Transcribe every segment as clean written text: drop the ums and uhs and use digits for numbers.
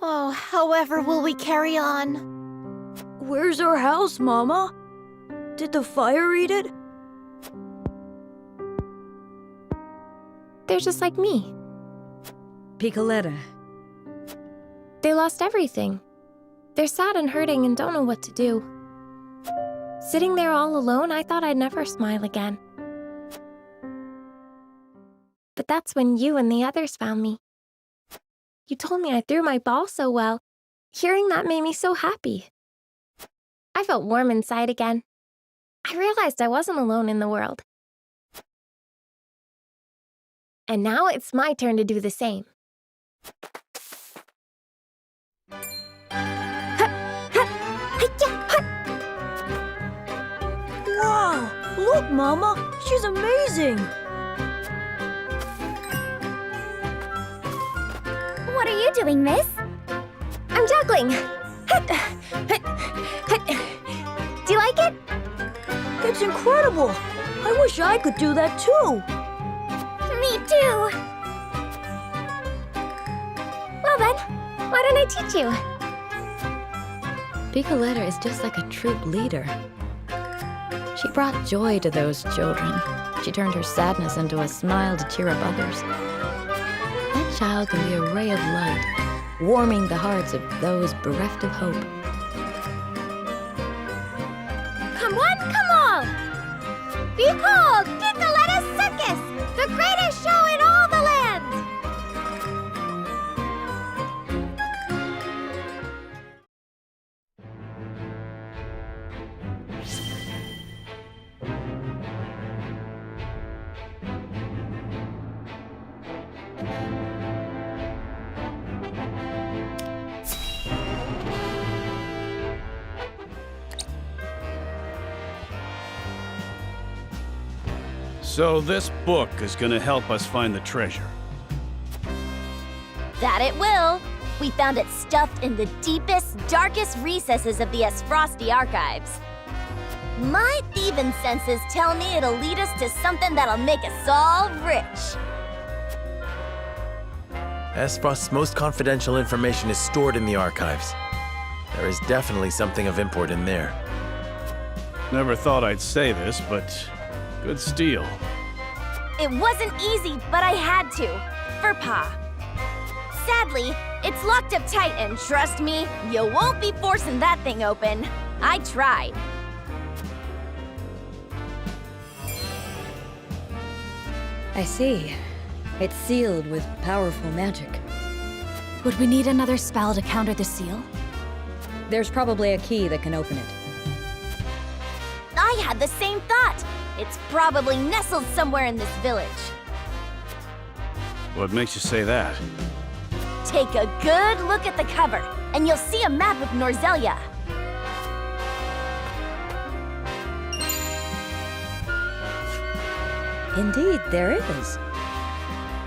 Oh, however will we carry on? Where's our house, Mama? Did the fire eat it? They're just like me. Picoletta. They lost everything. They're sad and hurting and don't know what to do. Sitting there all alone, I thought I'd never smile again. But that's when you and the others found me. You told me I threw my ball so well. Hearing that made me so happy. I felt warm inside again. I realized I wasn't alone in the world. And now it's my turn to do the same. Wow! Look, Mama! She's amazing! What are you doing, miss? I'm juggling. Do you like it? It's incredible! I wish I could do that too! Me too! Well then, why don't I teach you? Picoletta is just like a troop leader. She brought joy to those children. She turned her sadness into a smile to cheer up others. That child can be a ray of light, warming the hearts of those bereft of hope. Come one, come all! Behold, Picoletta's Circus! The greatest show in all the land! So this book is gonna help us find the treasure. That it will. We found it stuffed in the deepest, darkest recesses of the Frosty archives. My thieving senses tell me it'll lead us to something that'll make us all rich. Frost's most confidential information is stored in the archives. There is definitely something of import in there. Never thought I'd say this, but good steal. It wasn't easy, but I had to. For Pa. Sadly, it's locked up tight, and trust me, you won't be forcing that thing open. I tried. I see. It's sealed with powerful magic. Would we need another spell to counter the seal? There's probably a key that can open it. I had the same thought. It's probably nestled somewhere in this village. What makes you say that? Take a good look at the cover, and you'll see a map of Norzelia. Indeed, there is.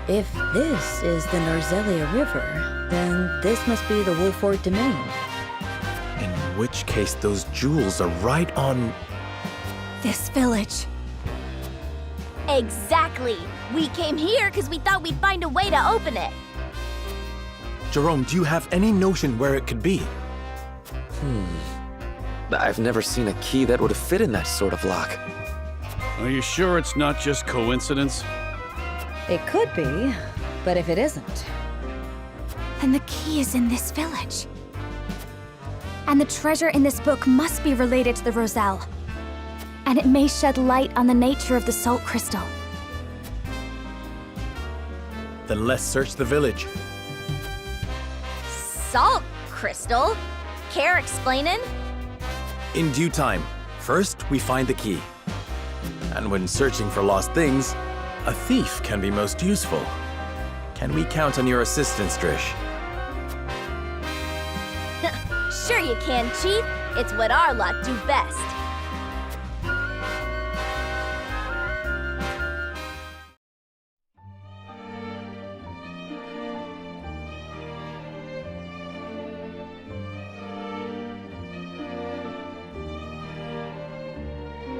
If this is the Norzelia River, then this must be the Wolfort Domain. In which case, those jewels are right on... This village. Exactly. We came here because we thought we'd find a way to open it. Jerome, do you have any notion where it could be? I've never seen a key that would fit in that sort of lock. Are you sure it's not just coincidence? It could be, but if it isn't... Then the key is in this village. And the treasure in this book must be related to the Roselle. And it may shed light on the nature of the salt crystal. Then let's search the village. Salt crystal? Care explaining? In due time. First, we find the key. And when searching for lost things, a thief can be most useful. Can we count on your assistance, Trish? Sure you can, Chief. It's what our lot do best.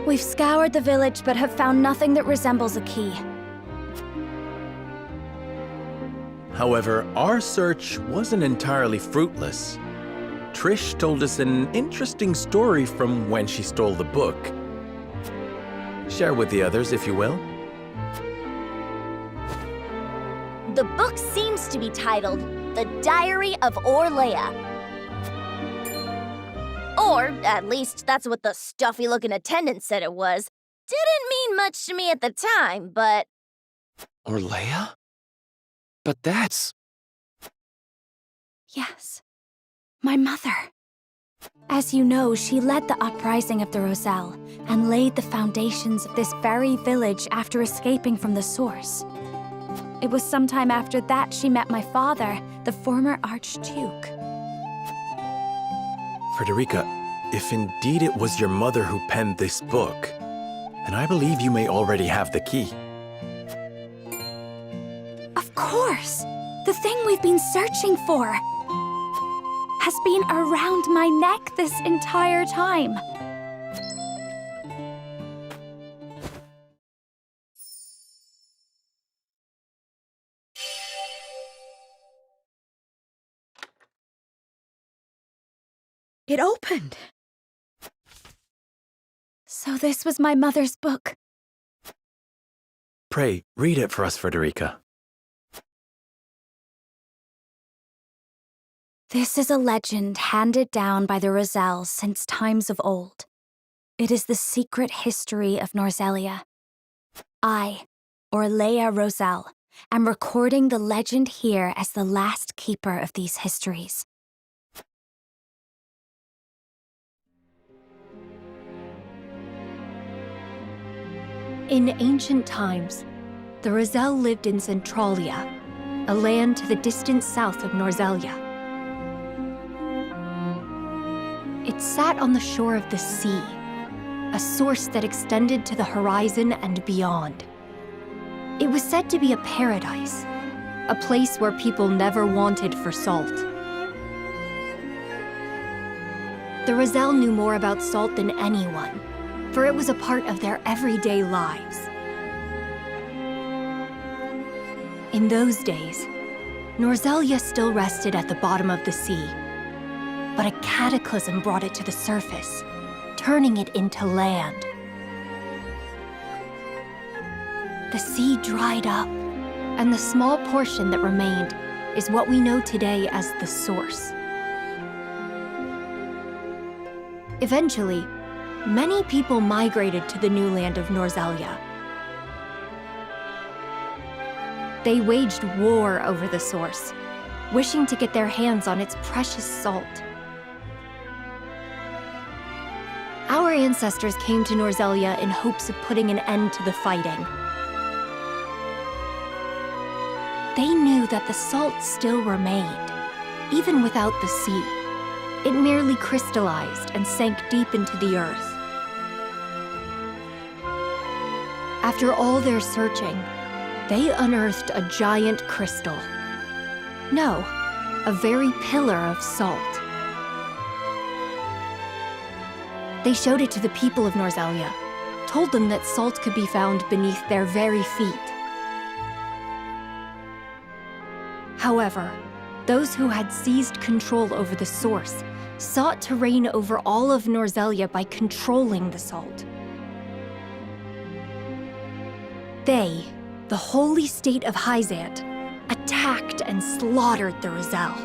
We've scoured the village but have found nothing that resembles a key. However, our search wasn't entirely fruitless. Trish told us an interesting story from when she stole the book. Share with the others, if you will. The book seems to be titled The Diary of Orlea. Or, at least that's what the stuffy-looking attendant said it was. Didn't mean much to me at the time, but... Orlea? But that's... Yes, my mother. As you know, she led the uprising of the Roselle and laid the foundations of this very village after escaping from the source. It was sometime after that she met my father, the former Archduke. Frederica, if indeed it was your mother who penned this book, then I believe you may already have the key. Of course! The thing we've been searching for has been around my neck this entire time. It opened. So this was my mother's book. Pray, read it for us, Frederica. This is a legend handed down by the Roselles since times of old. It is the secret history of Norzelia. I, Orlea Roselle, am recording the legend here as the last keeper of these histories. In ancient times, the Roselle lived in Centralia, a land to the distant south of Norzelia. It sat on the shore of the sea, a source that extended to the horizon and beyond. It was said to be a paradise, a place where people never wanted for salt. The Roselle knew more about salt than anyone, for it was a part of their everyday lives. In those days, Norzelia still rested at the bottom of the sea, but a cataclysm brought it to the surface, turning it into land. The sea dried up, and the small portion that remained is what we know today as the source. Eventually, many people migrated to the new land of Norzelia. They waged war over the source, wishing to get their hands on its precious salt. Our ancestors came to Norzelia in hopes of putting an end to the fighting. They knew that the salt still remained, even without the sea. It merely crystallized and sank deep into the earth. After all their searching, they unearthed a giant crystal. No, a very pillar of salt. They showed it to the people of Norzelia, told them that salt could be found beneath their very feet. However, those who had seized control over the source sought to reign over all of Norzelia by controlling the salt. They, the holy state of Hyzant, attacked and slaughtered the Roselle.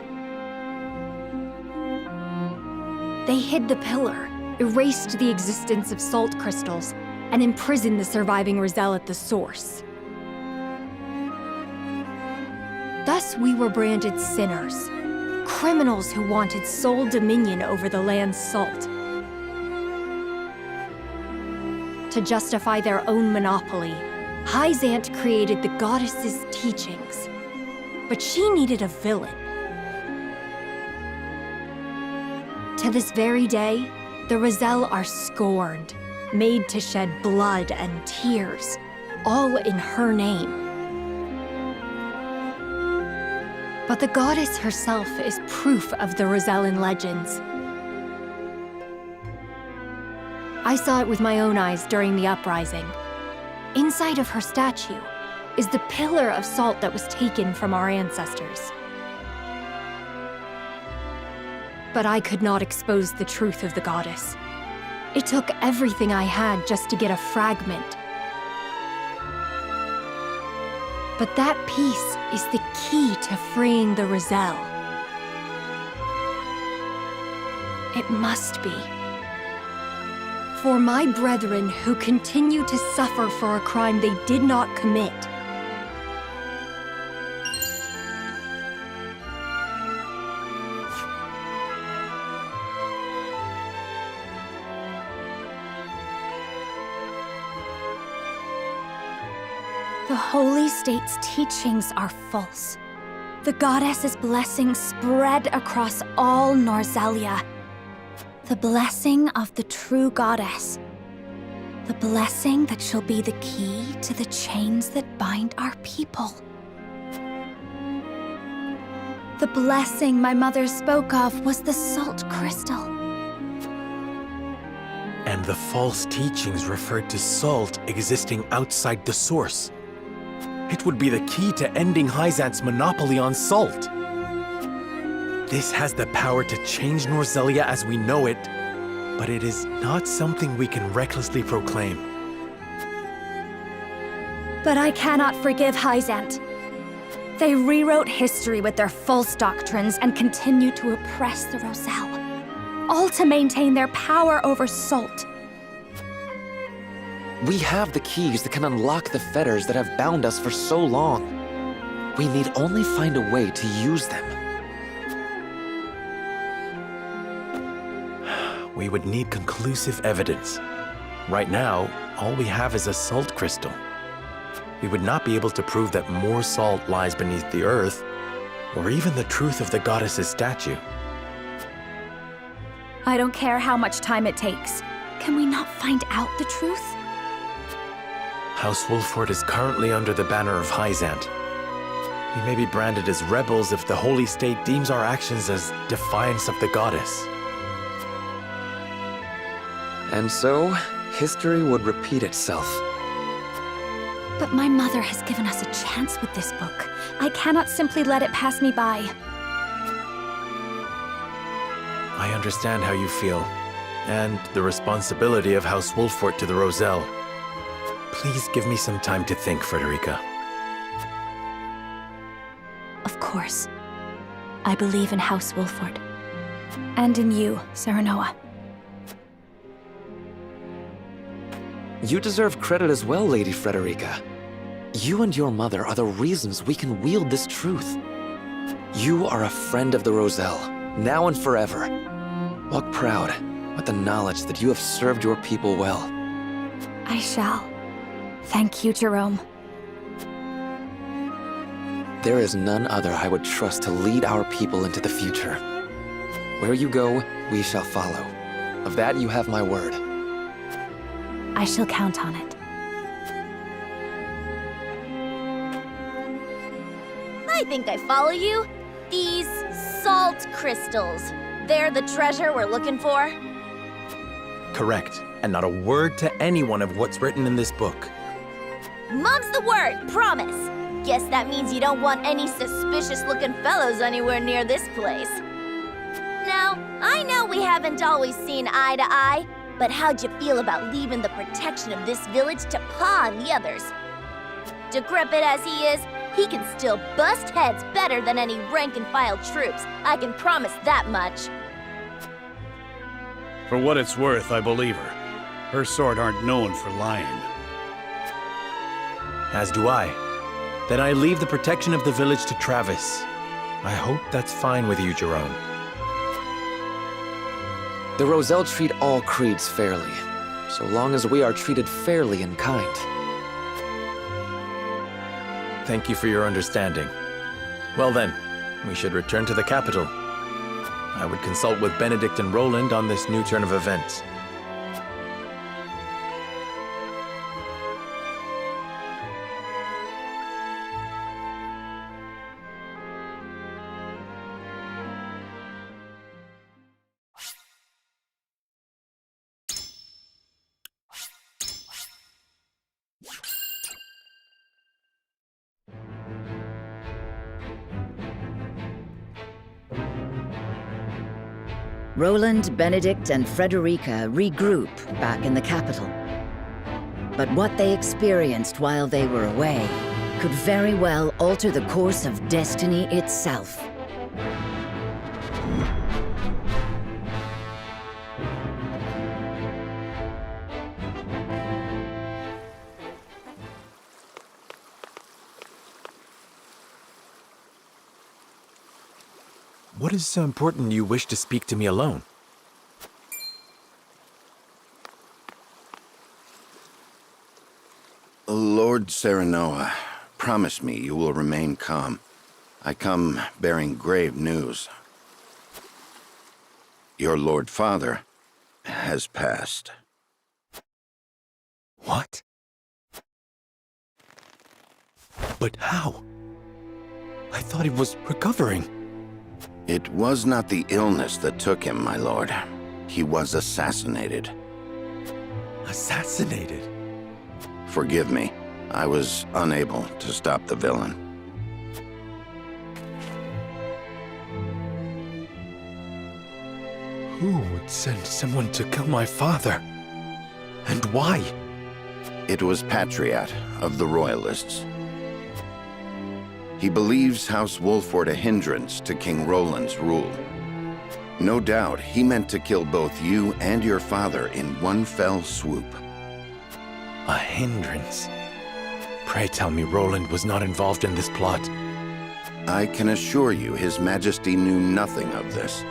They hid the pillar, erased the existence of salt crystals, and imprisoned the surviving Roselle at the source. Thus we were branded sinners, criminals who wanted sole dominion over the land's salt. To justify their own monopoly, Hyzant created the goddess's teachings, but she needed a villain. To this very day, the Roselle are scorned, made to shed blood and tears, all in her name. But the goddess herself is proof of the Rosellan legends. I saw it with my own eyes during the uprising. Inside of her statue is the pillar of salt that was taken from our ancestors. But I could not expose the truth of the goddess. It took everything I had just to get a fragment. But that piece is the key to freeing the Roselle. It must be. For my brethren who continue to suffer for a crime they did not commit. The Holy State's teachings are false. The goddess's blessing spread across all Norzelia. The blessing of the true goddess. The blessing that shall be the key to the chains that bind our people. The blessing my mother spoke of was the salt crystal. And the false teachings referred to salt existing outside the source. It would be the key to ending Hyzant's monopoly on salt. This has the power to change Norzelia as we know it, but it is not something we can recklessly proclaim. But I cannot forgive Hyzant. They rewrote history with their false doctrines and continue to oppress the Roselle, all to maintain their power over salt. We have the keys that can unlock the fetters that have bound us for so long. We need only find a way to use them. We would need conclusive evidence. Right now, all we have is a salt crystal. We would not be able to prove that more salt lies beneath the earth, or even the truth of the goddess's statue. I don't care how much time it takes. Can we not find out the truth? House Wolford is currently under the banner of Hyzant. We may be branded as rebels if the Holy State deems our actions as defiance of the goddess. And so, history would repeat itself. But my mother has given us a chance with this book. I cannot simply let it pass me by. I understand how you feel, and the responsibility of House Wolford to the Roselle. Please give me some time to think, Frederica. Of course. I believe in House Wolford. And in you, Serenoa. You deserve credit as well, Lady Frederica. You and your mother are the reasons we can wield this truth. You are a friend of the Roselle, now and forever. Walk proud with the knowledge that you have served your people well. I shall. Thank you, Jerome. There is none other I would trust to lead our people into the future. Where you go, we shall follow. Of that you have my word. I shall count on it. I think I follow you. These salt crystals, they're the treasure we're looking for? Correct, and not a word to anyone of what's written in this book. Mom's the word, promise. Guess that means you don't want any suspicious-looking fellows anywhere near this place. Now, I know we haven't always seen eye to eye, but how'd you feel about leaving the protection of this village to Pa and the others? Decrepit as he is, he can still bust heads better than any rank-and-file troops. I can promise that much. For what it's worth, I believe her. Her sort aren't known for lying. As do I. Then I leave the protection of the village to Travis. I hope that's fine with you, Jerome. The Roselle treat all creeds fairly, so long as we are treated fairly and kind. Thank you for your understanding. Well then, we should return to the capital. I would consult with Benedict and Roland on this new turn of events. Roland, Benedict, and Frederica regroup back in the capital. But what they experienced while they were away could very well alter the course of destiny itself. What is so important you wish to speak to me alone? Lord Serenoa, promise me you will remain calm. I come bearing grave news. Your Lord Father has passed. What? But how? I thought he was recovering. It was not the illness that took him, my lord. He was assassinated. Assassinated? Forgive me. I was unable to stop the villain. Who would send someone to kill my father? And why? It was Patriot of the Royalists. He believes House Wolford a hindrance to King Roland's rule. No doubt he meant to kill both you and your father in one fell swoop. A hindrance? Pray tell me Roland was not involved in this plot. I can assure you His Majesty knew nothing of this.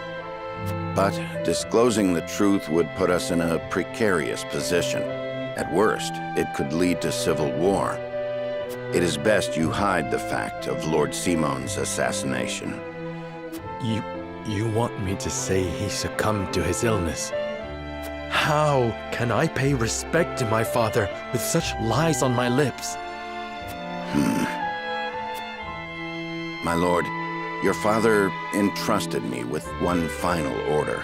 But disclosing the truth would put us in a precarious position. At worst, it could lead to civil war. It is best you hide the fact of Lord Simon's assassination. You want me to say he succumbed to his illness? How can I pay respect to my father with such lies on my lips? My lord, your father entrusted me with one final order.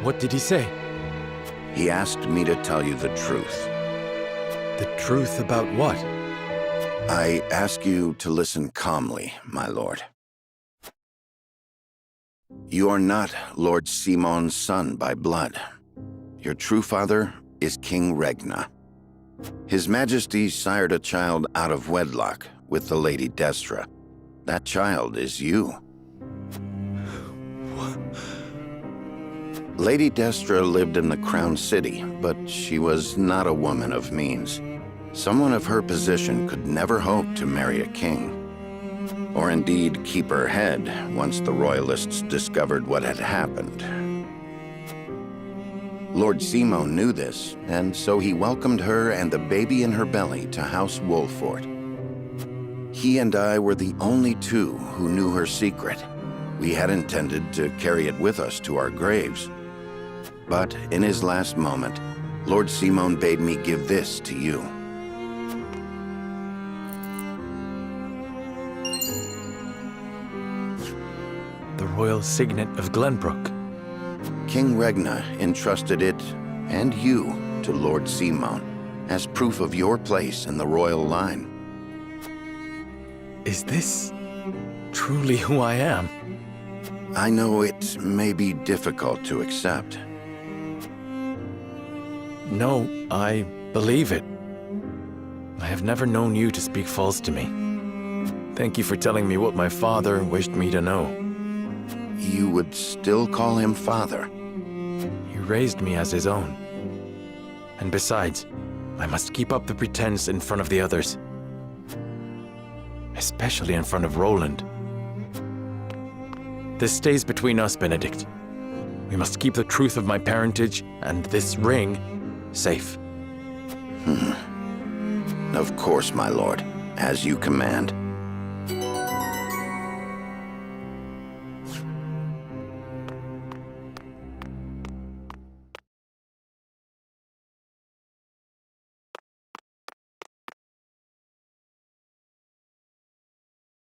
What did he say? He asked me to tell you the truth. The truth about what? I ask you to listen calmly, my lord. You are not Lord Simon's son by blood. Your true father is King Regna. His Majesty sired a child out of wedlock with the Lady Destra. That child is you. What? Lady Destra lived in the Crown City, but she was not a woman of means. Someone of her position could never hope to marry a king. Or indeed keep her head once the Royalists discovered what had happened. Lord Simon knew this, and so he welcomed her and the baby in her belly to House Wolford. He and I were the only two who knew her secret. We had intended to carry it with us to our graves. But in his last moment, Lord Simon bade me give this to you. The royal signet of Glenbrook. King Regna entrusted it, and you, to Lord Simon, as proof of your place in the royal line. Is this truly who I am? I know it may be difficult to accept. No, I believe it. I have never known you to speak false to me. Thank you for telling me what my father wished me to know. You would still call him father? He raised me as his own. And besides, I must keep up the pretense in front of the others. Especially in front of Roland. This stays between us, Benedict. We must keep the truth of my parentage and this ring safe. Of course, my lord, as you command.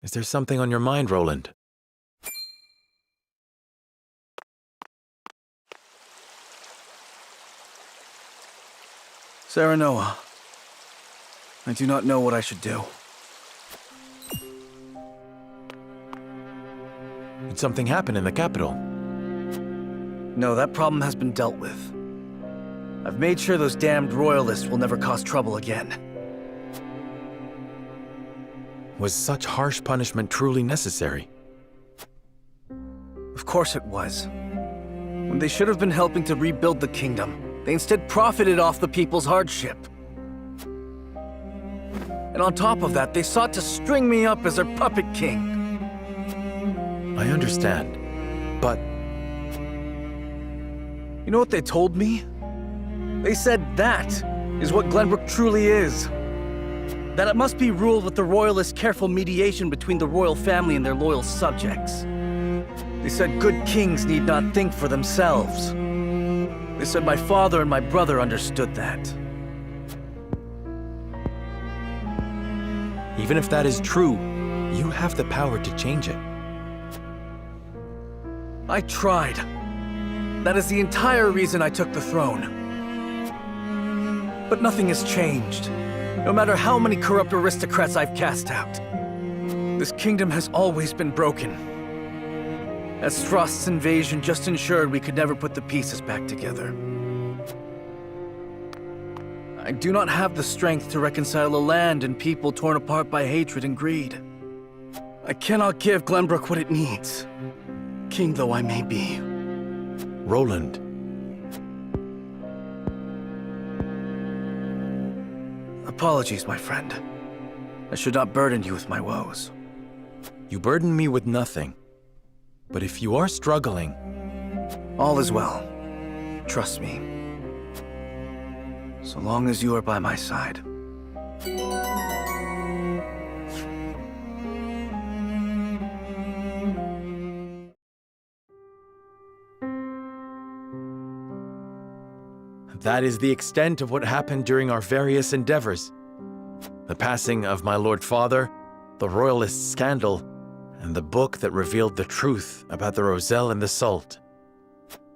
Is there something on your mind, Roland? Serenoa, I do not know what I should do. Did something happen in the capital? No, that problem has been dealt with. I've made sure those damned royalists will never cause trouble again. Was such harsh punishment truly necessary? Of course it was. When they should have been helping to rebuild the kingdom, they instead profited off the people's hardship. And on top of that, they sought to string me up as their puppet king. I understand, but You know what they told me? They said that is what Glenbrook truly is. That it must be ruled with the royalists' careful mediation between the royal family and their loyal subjects. They said good kings need not think for themselves. They said my father and my brother understood that. even if that is true, you have the power to change it. I tried. That is the entire reason I took the throne. But nothing has changed, no matter how many corrupt aristocrats I've cast out. This kingdom has always been broken. As Frost's invasion just ensured we could never put the pieces back together. I do not have the strength to reconcile a land and people torn apart by hatred and greed. I cannot give Glenbrook what it needs, king though I may be. Roland. Apologies, my friend. I should not burden you with my woes. You burden me with nothing. But if you are struggling... All is well. Trust me. So long as you are by my side. That is the extent of what happened during our various endeavors. The passing of my Lord Father, the Royalist scandal, and the book that revealed the truth about the Roselle and the Salt.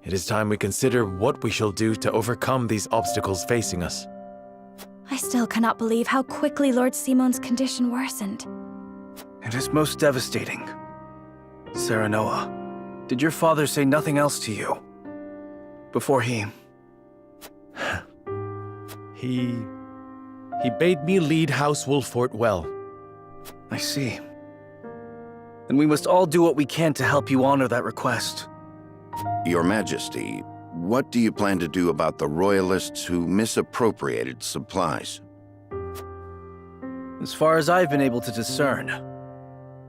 It is time we consider what we shall do to overcome these obstacles facing us. I still cannot believe how quickly Lord Simon's condition worsened. It is most devastating. Serenoa, did your father say nothing else to you? Before he... He bade me lead House Wolfort well. I see. Then we must all do what we can to help you honor that request. Your Majesty, what do you plan to do about the Royalists who misappropriated supplies? As far as I've been able to discern,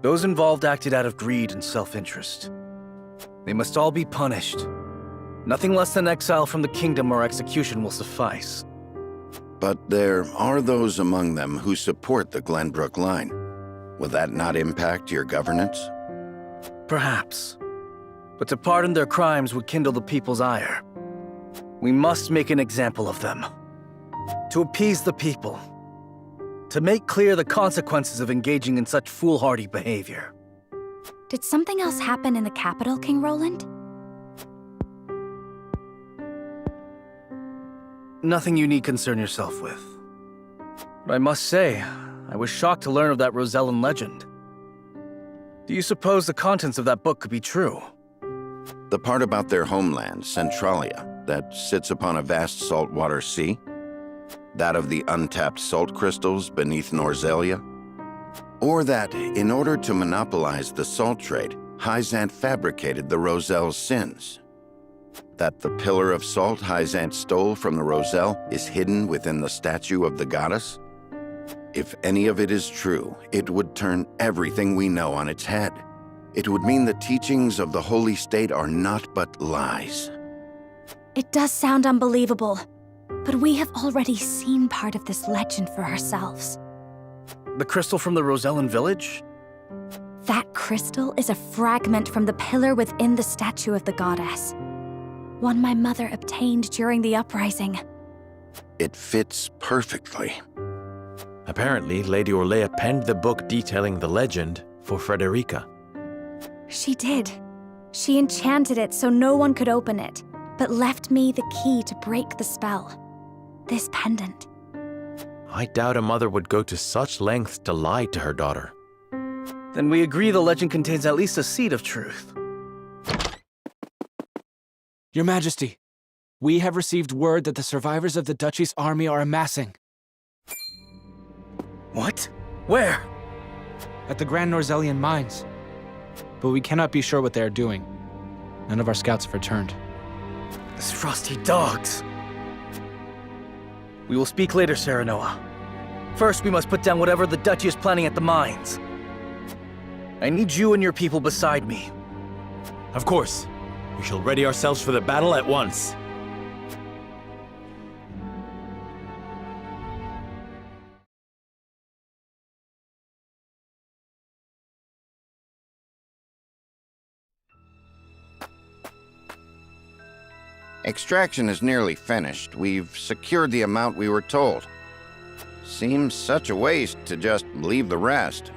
those involved acted out of greed and self-interest. They must all be punished. Nothing less than exile from the kingdom or execution will suffice. But there are those among them who support the Glenbrook line. Will that not impact your governance? Perhaps. But to pardon their crimes would kindle the people's ire. We must make an example of them. To appease the people. To make clear the consequences of engaging in such foolhardy behavior. Did something else happen in the capital, King Roland? Nothing you need concern yourself with. But I must say, I was shocked to learn of that Rosellan legend. Do you suppose the contents of that book could be true? The part about their homeland, Centralia, that sits upon a vast saltwater sea? That of the untapped salt crystals beneath Norzelia? Or that, in order to monopolize the salt trade, Hyzant fabricated the Roselle's sins? That the pillar of salt Hyzant stole from the Roselle is hidden within the statue of the goddess? If any of it is true, it would turn everything we know on its head. It would mean the teachings of the Holy State are not but lies. It does sound unbelievable, but we have already seen part of this legend for ourselves. The crystal from the Rosellan village? That crystal is a fragment from the pillar within the statue of the goddess. One my mother obtained during the uprising. It fits perfectly. Apparently, Lady Orlea penned the book detailing the legend for Frederica. She did. She enchanted it so no one could open it, but left me the key to break the spell. This pendant. I doubt a mother would go to such lengths to lie to her daughter. Then we agree the legend contains at least a seed of truth. Your Majesty, we have received word that the survivors of the Duchy's army are amassing. What? Where? At the Grand Norzelian mines. But we cannot be sure what they are doing. None of our scouts have returned. These frosty dogs. We will speak later, Serenoa. First, we must put down whatever the Duchy is planning at the mines. I need you and your people beside me. Of course. We shall ready ourselves for the battle at once. Extraction is nearly finished. We've secured the amount we were told. Seems such a waste to just leave the rest.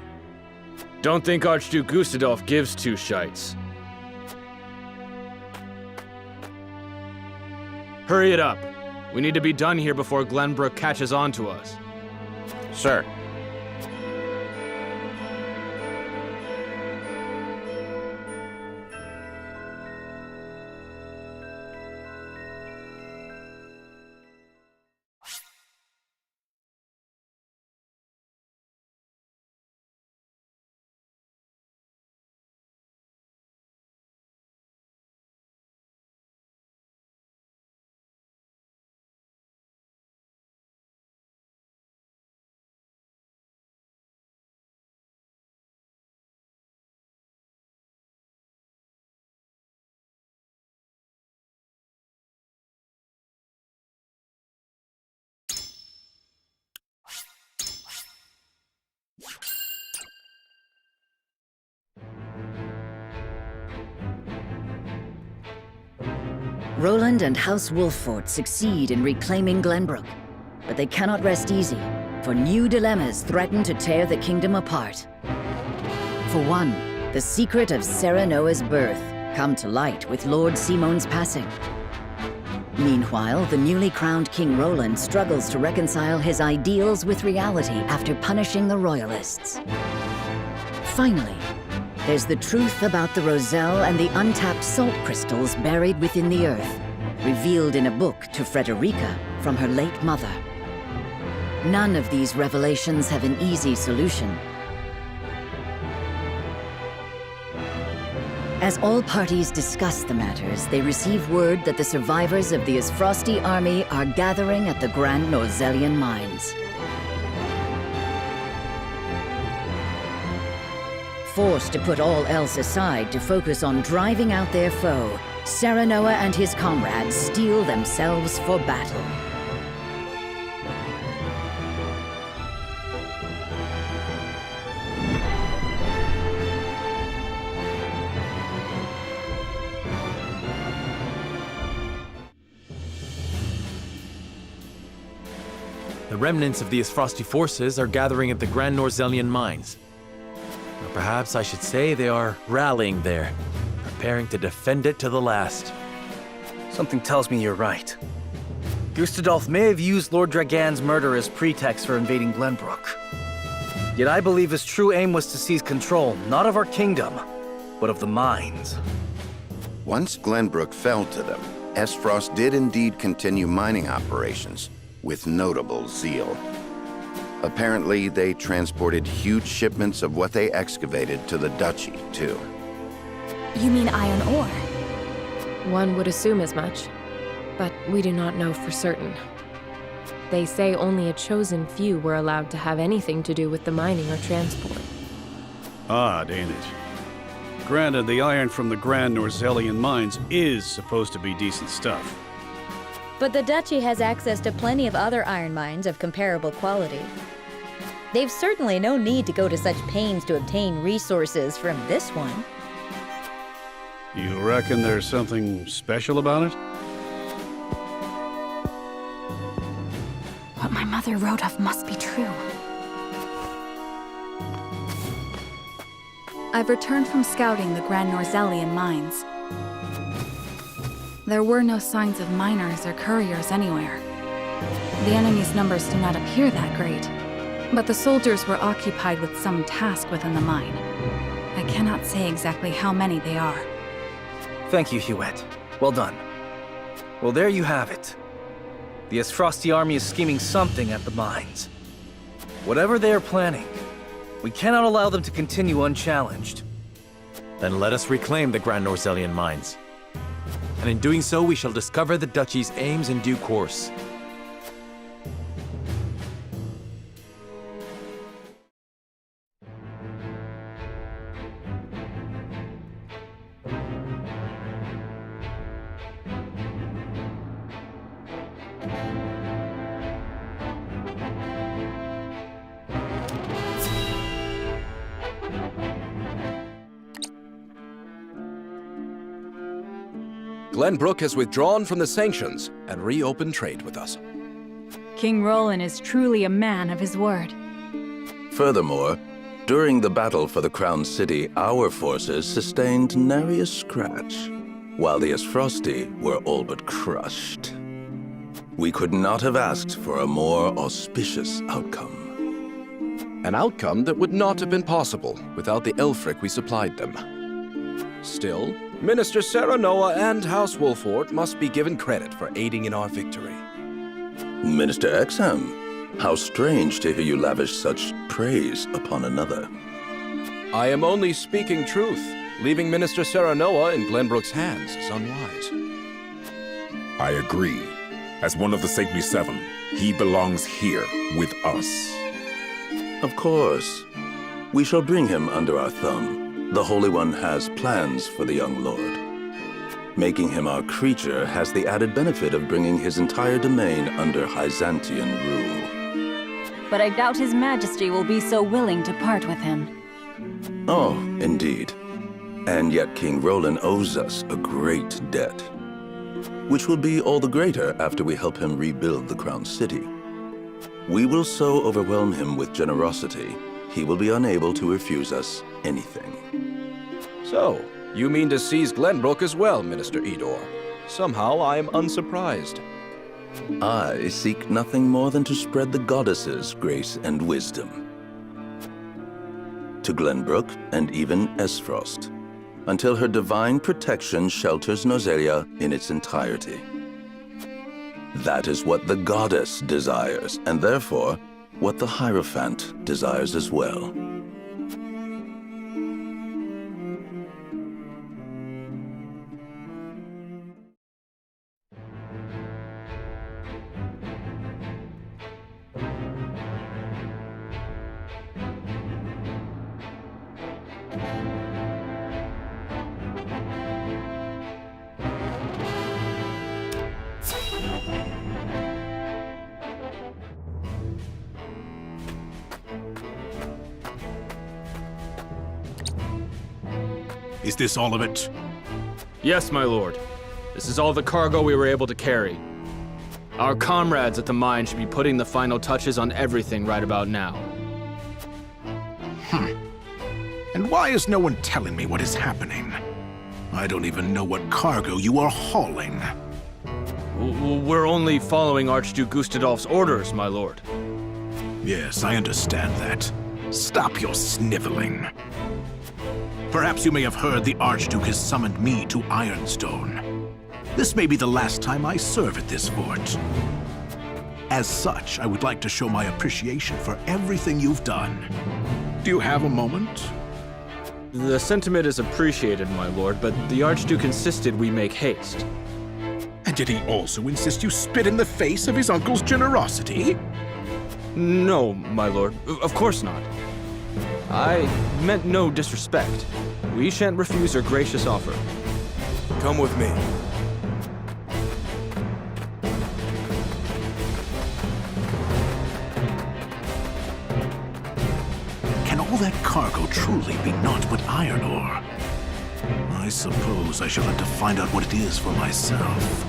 Don't think Archduke Gustadolf gives two shites. Hurry it up. We need to be done here before Glenbrook catches on to us. Sir. Roland and House Wolffort succeed in reclaiming Glenbrook, but they cannot rest easy, for new dilemmas threaten to tear the kingdom apart. For one, the secret of Serenoa's birth come to light with Lord Simon's passing. Meanwhile, the newly crowned King Roland struggles to reconcile his ideals with reality after punishing the Royalists. Finally, there's the truth about the Roselle and the untapped salt crystals buried within the earth, revealed in a book to Frederica from her late mother. None of these revelations have an easy solution. As all parties discuss the matters, they receive word that the survivors of the Ysfrosti army are gathering at the Grand Norzelian mines. Forced to put all else aside to focus on driving out their foe, Serenoa and his comrades steel themselves for battle. The remnants of the Ysfrosti forces are gathering at the Grand Norzelian mines. Or perhaps I should say they are rallying there, preparing to defend it to the last. Something tells me you're right. Gustadolf may have used Lord Dragan's murder as pretext for invading Glenbrook. Yet I believe his true aim was to seize control, not of our kingdom, but of the mines. Once Glenbrook fell to them, Ysfrost did indeed continue mining operations, with notable zeal. Apparently, they transported huge shipments of what they excavated to the Duchy, too. You mean iron ore? One would assume as much, but we do not know for certain. They say only a chosen few were allowed to have anything to do with the mining or transport. Odd, ain't it? Granted, the iron from the Grand Norzelian mines is supposed to be decent stuff. But the Duchy has access to plenty of other iron mines of comparable quality. They've certainly no need to go to such pains to obtain resources from this one. You reckon there's something special about it? What my mother wrote of must be true. I've returned from scouting the Grand Norzelian mines. There were no signs of miners or couriers anywhere. The enemy's numbers do not appear that great, but the soldiers were occupied with some task within the mine. cannot say exactly how many they are. Thank you, Huette. Well done. Well, there you have it. The Esfrosti army is scheming something at the mines. Whatever they are planning, we cannot allow them to continue unchallenged. Then let us reclaim the Grand Norzelian mines. And in doing so, we shall discover the Duchy's aims in due course. Glenbrook has withdrawn from the sanctions and reopened trade with us. King Roland is truly a man of his word. Furthermore, during the battle for the Crown City, our forces sustained nary a scratch, while the Esfrosti were all but crushed. We could not have asked for a more auspicious outcome. An outcome that would not have been possible without the Elfric we supplied them. Still, Minister Serenoa and House Wolford must be given credit for aiding in our victory. Minister Exham, how strange to hear you lavish such praise upon another. I am only speaking truth. Leaving Minister Serenoa in Glenbrook's hands is unwise. I agree. As one of the Saintly Seven, he belongs here with us. Of course. We shall bring him under our thumb. The Holy One has plans for the young lord. Making him our creature has the added benefit of bringing his entire domain under Byzantian rule. But I doubt His Majesty will be so willing to part with him. Oh, indeed. And yet King Roland owes us a great debt, which will be all the greater after we help him rebuild the Crown City. We will so overwhelm him with generosity, he will be unable to refuse us anything. So, you mean to seize Glenbrook as well, Minister Edor? Somehow I am unsurprised. I seek nothing more than to spread the goddess's grace and wisdom to Glenbrook and even Esfrost, until her divine protection shelters Norzelia in its entirety. That is what the goddess desires, and therefore, what the Hierophant desires as well. Is this all of it? Yes, my lord. This is all the cargo we were able to carry. Our comrades at the mine should be putting the final touches on everything right about now. And why is no one telling me what is happening? I don't even know what cargo you are hauling. We're only following Archduke Gustadolf's orders, my lord. Yes, I understand that. Stop your sniveling. Perhaps you may have heard the Archduke has summoned me to Ironstone. This may be the last time I serve at this fort. As such, I would like to show my appreciation for everything you've done. Do you have a moment? The sentiment is appreciated, my lord, but the Archduke insisted we make haste. And did he also insist you spit in the face of his uncle's generosity? No, my lord. Of course not. I meant no disrespect. We shan't refuse your gracious offer. Come with me. Can all that cargo truly be naught but iron ore? I suppose I shall have to find out what it is for myself.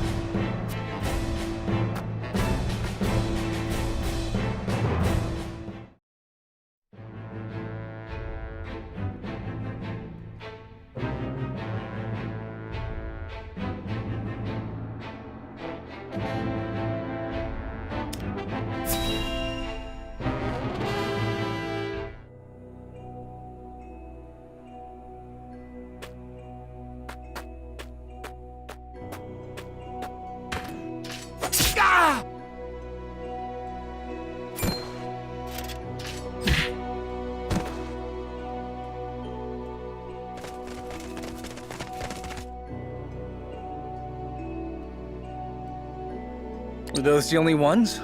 Were those the only ones?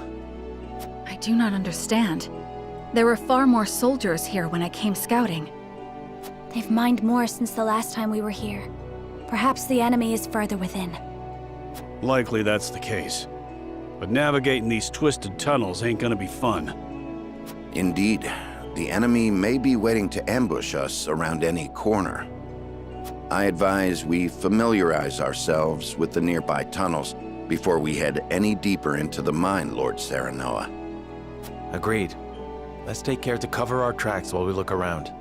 I do not understand. There were far more soldiers here when I came scouting. They've mined more since the last time we were here. Perhaps the enemy is further within. Likely that's the case. But navigating these twisted tunnels ain't gonna be fun. Indeed, the enemy may be waiting to ambush us around any corner. I advise we familiarize ourselves with the nearby tunnels before we head any deeper into the mine, Lord Serenoa. Agreed. Let's take care to cover our tracks while we look around.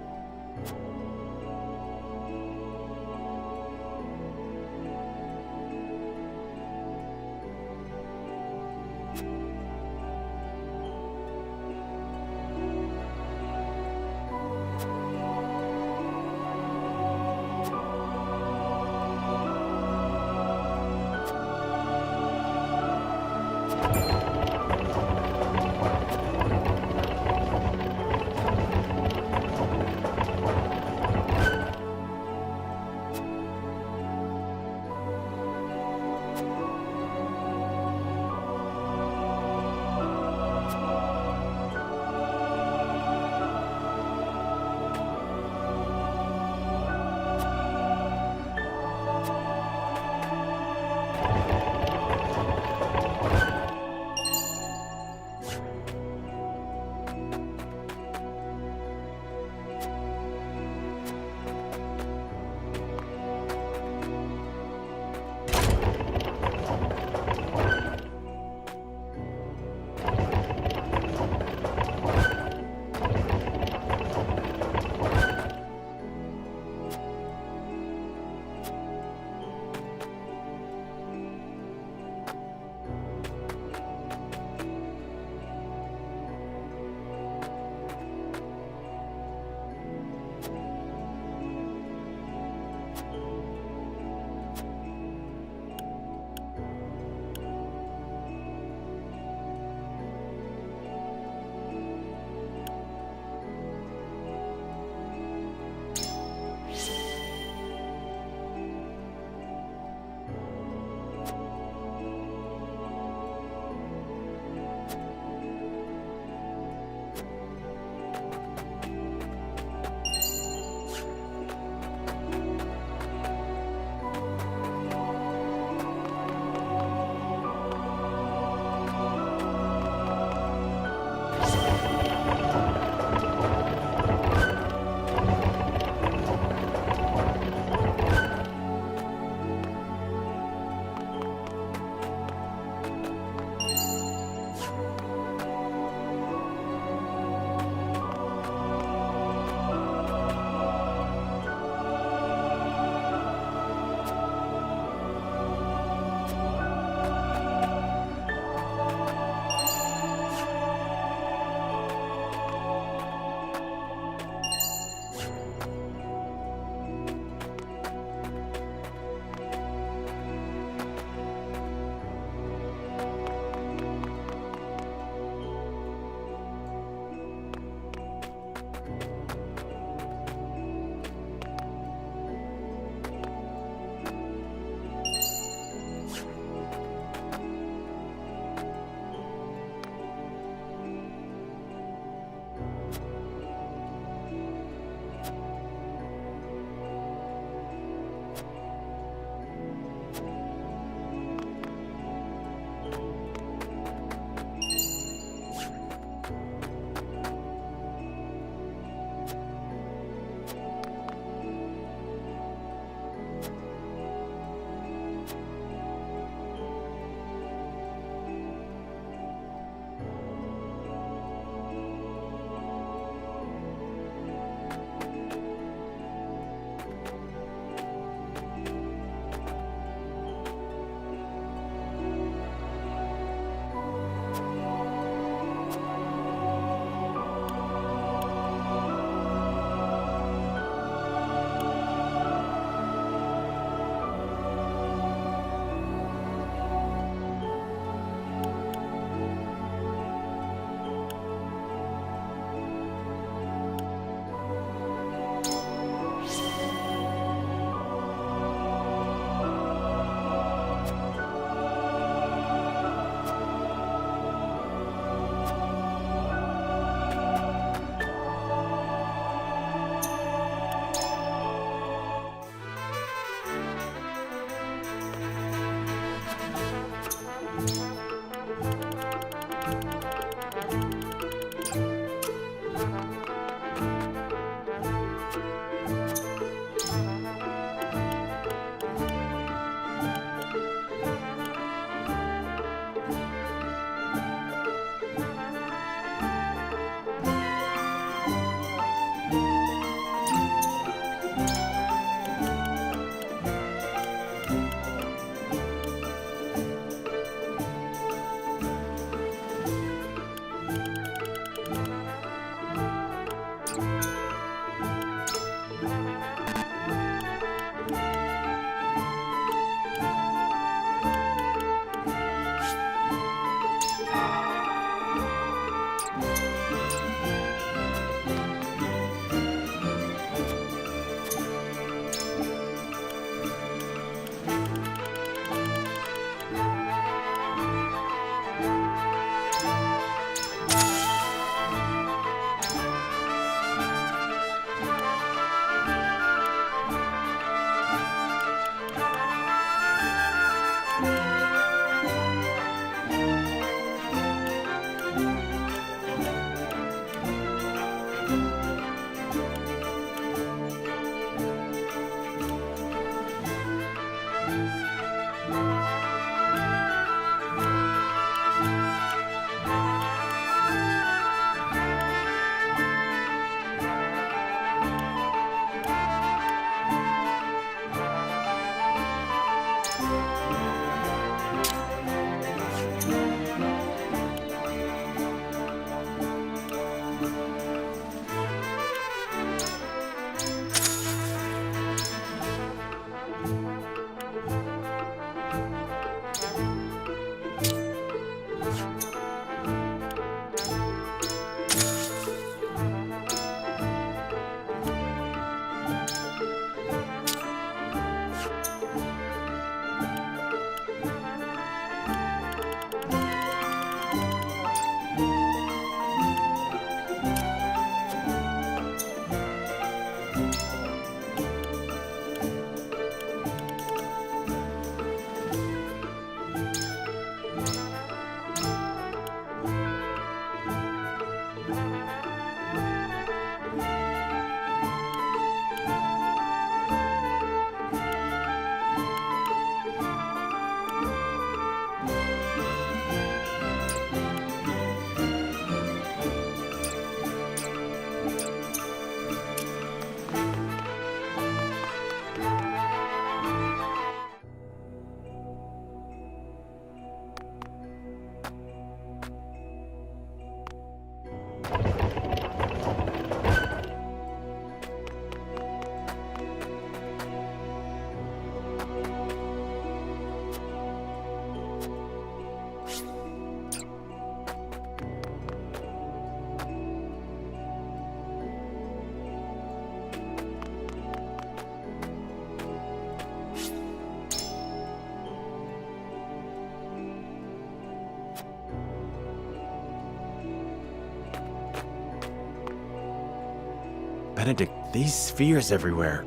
Benedict, these spheres everywhere.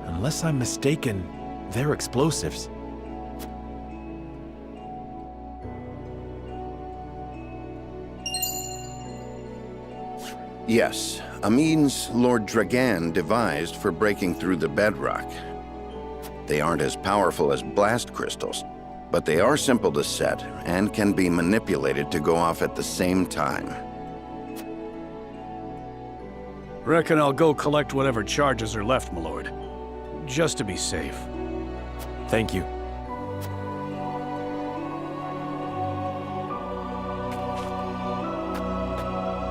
Unless I'm mistaken, they're explosives. Yes, a means Lord Dragan devised for breaking through the bedrock. They aren't as powerful as blast crystals, but they are simple to set and can be manipulated to go off at the same time. Reckon I'll go collect whatever charges are left, my lord. Just to be safe. Thank you.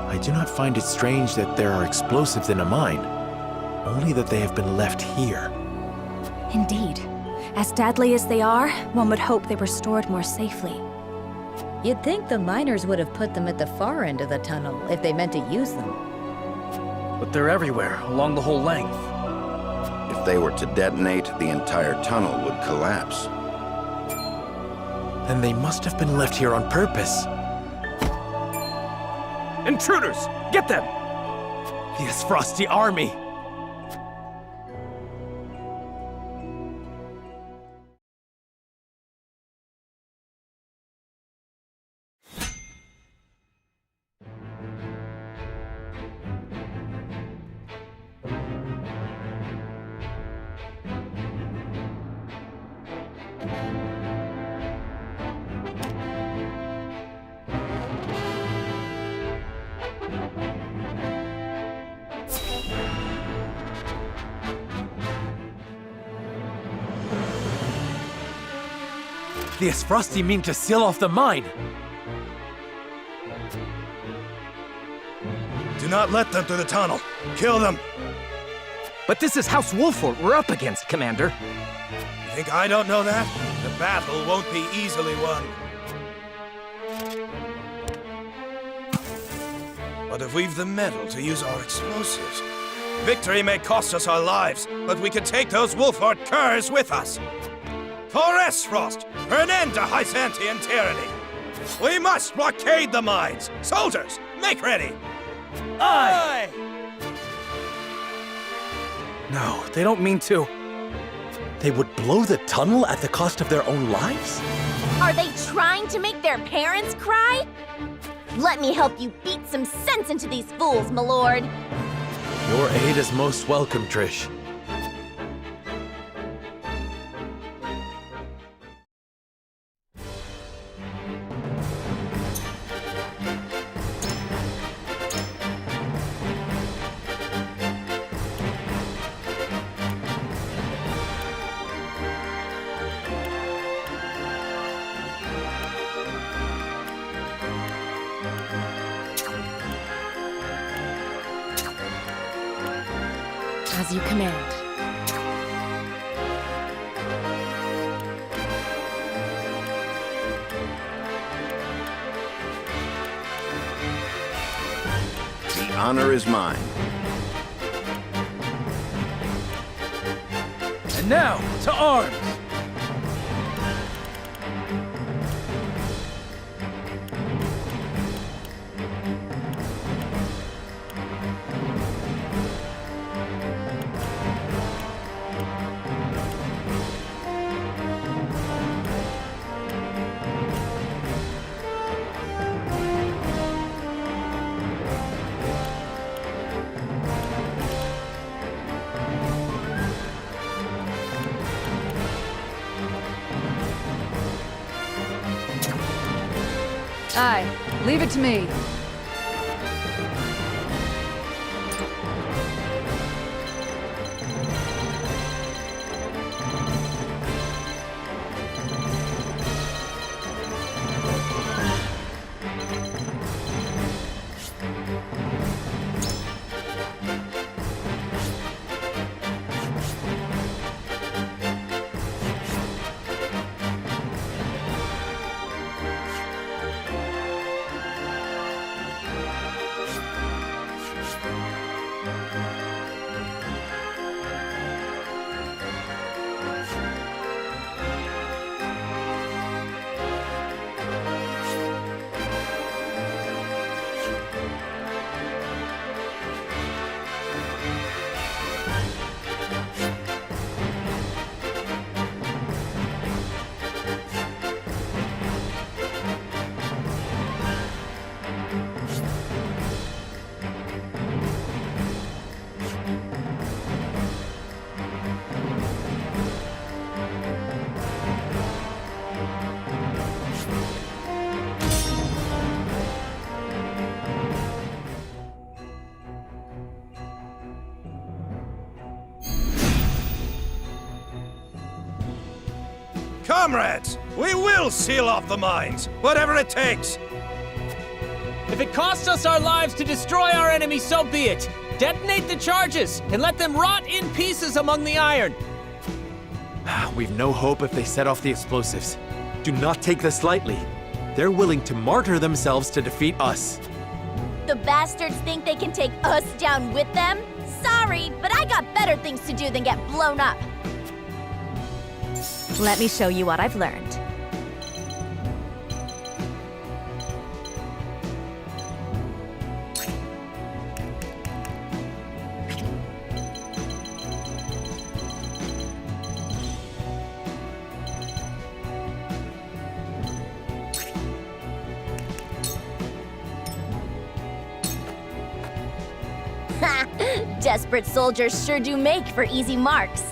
I do not find it strange that there are explosives in a mine, only that they have been left here. Indeed. As deadly as they are, one would hope they were stored more safely. You'd think the miners would have put them at the far end of the tunnel if they meant to use them. But they're everywhere, along the whole length. If they were to detonate, the entire tunnel would collapse. Then they must have been left here on purpose. Intruders! Get them! The Esfrosti army! The Esfrosti mean to seal off the mine! Do not let them through the tunnel. Kill them! But this is House Wolfort we're up against, Commander. You think I don't know that? The battle won't be easily won. But if we've the mettle to use our explosives, victory may cost us our lives, but we can take those Wolfort curs with us. For Esfrost, for an end to Hysantian tyranny. We must blockade the mines. Soldiers, make ready. Aye! No, they don't mean to. They would blow the tunnel at the cost of their own lives? Are they trying to make their parents cry? Let me help you beat some sense into these fools, my lord. Your aid is most welcome, Trish. As you command. The honor is mine. And now, to arms! Aye, leave it to me. Comrades, we will seal off the mines, whatever it takes. If it costs us our lives to destroy our enemy, so be it. Detonate the charges and let them rot in pieces among the iron. We've no hope if they set off the explosives. Do not take this lightly. They're willing to martyr themselves to defeat us. The bastards think they can take us down with them? Sorry, but I got better things to do than get blown up. Let me show you what I've learned. Desperate soldiers sure do make for easy marks.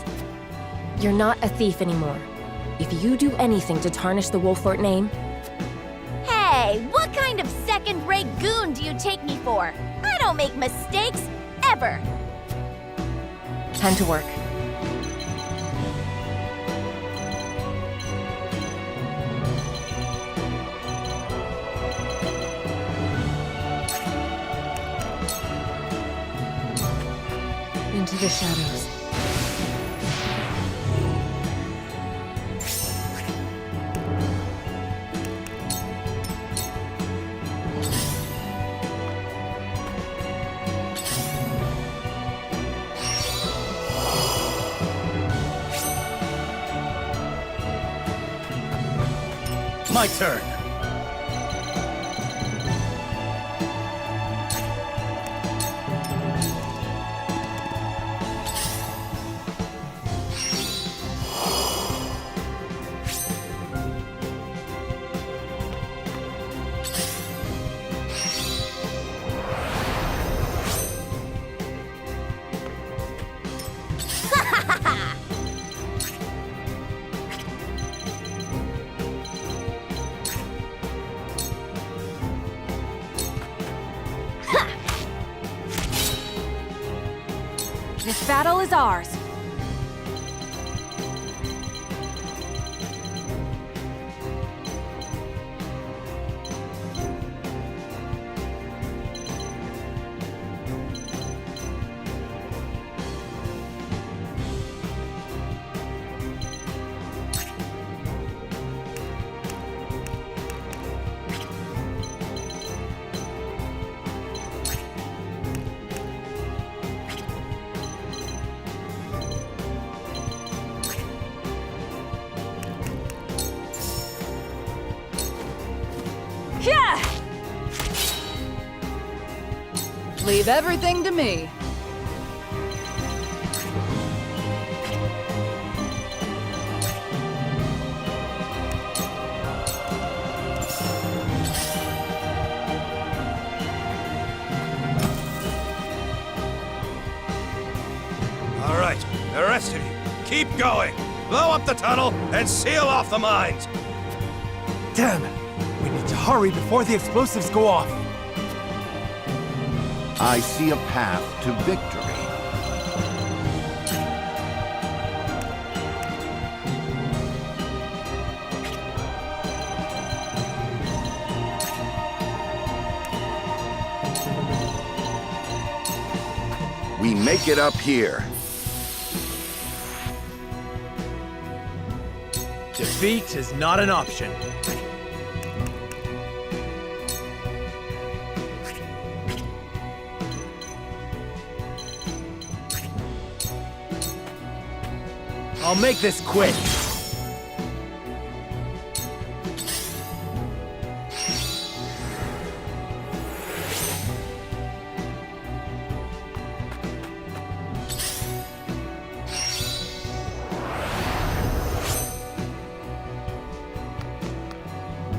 You're not a thief anymore. If you do anything to tarnish the Wolfort name... Hey, what kind of second-rate goon do you take me for? I don't make mistakes, ever. Time to work. Into the shadows. My turn. This battle is ours. Leave everything to me. All right, the rest of you, keep going. Blow up the tunnel and seal off the mines. Damn it! We need to hurry before the explosives go off. I see a path to victory. We make it up here. Defeat is not an option. I'll make this quick.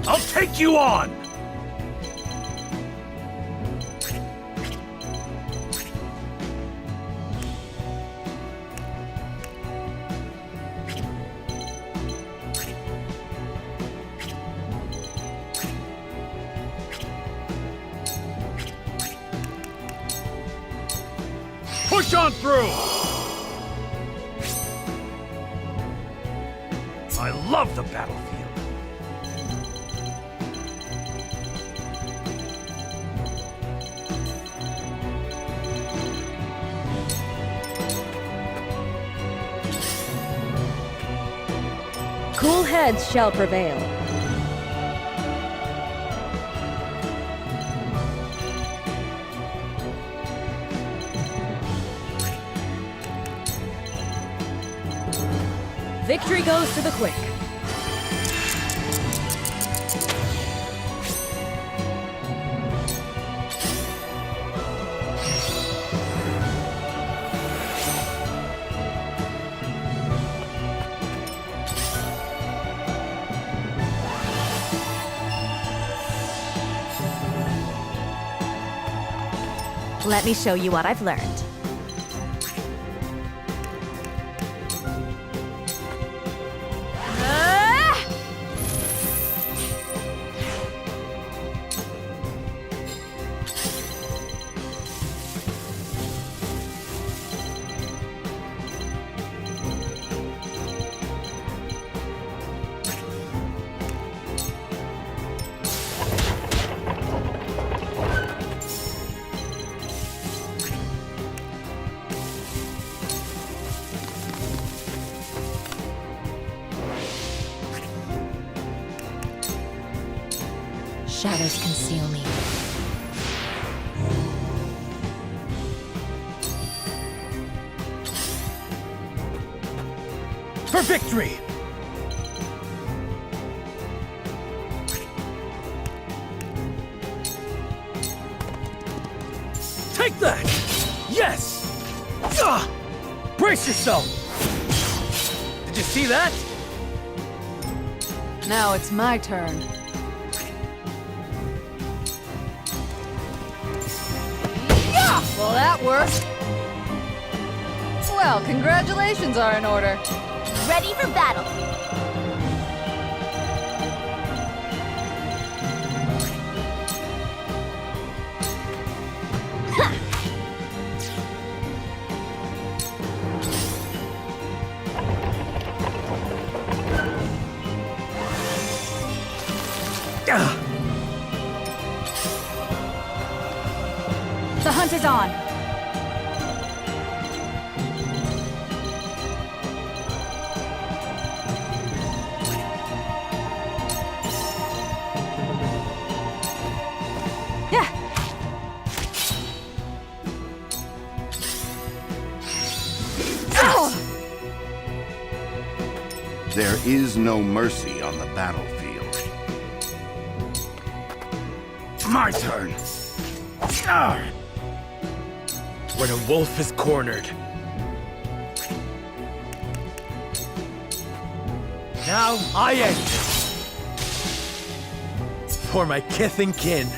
I'll take you on! Push on through! I love the battlefield. Cool heads shall prevail. Victory goes to the quick. Let me show you what I've learned. Shadows conceal me. For victory! Take that! Yes! Brace yourself! Did you see that? Now it's my turn. Well, that worked. Well, congratulations are in order. Ready for battle. The hunt is on. There is no mercy on the battlefield. My turn. When a wolf is cornered. Now I end for my kith and kin.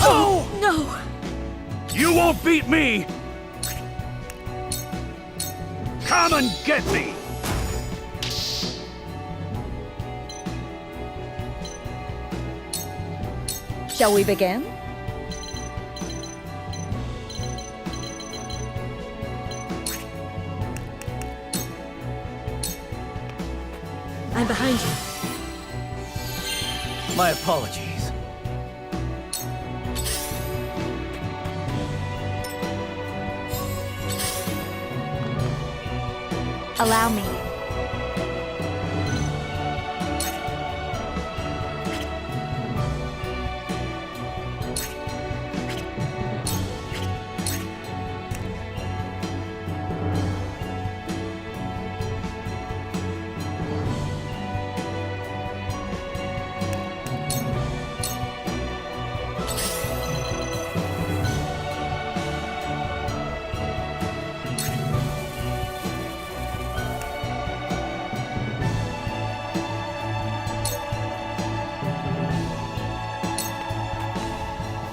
Oh! No! You won't beat me! Come and get me! Shall we begin? I'm behind you. My apologies. Allow me.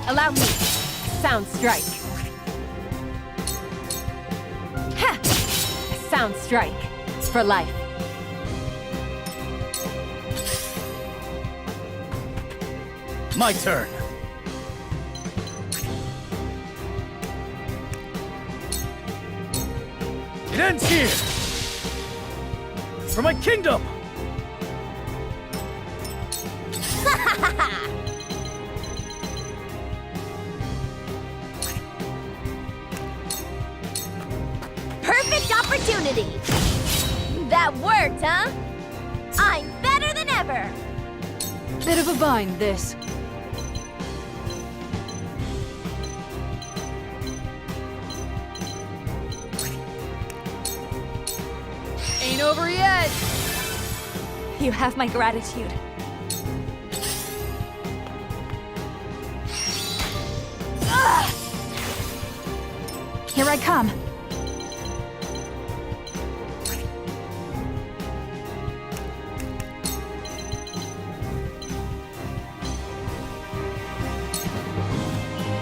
Allow me. Sound strike. Ha! Sound strike. For life. My turn. It ends here! For my kingdom! Perfect opportunity! That worked, huh? I'm better than ever! Bit of a bind, this. Ain't over yet! You have my gratitude. Ugh! Here I come.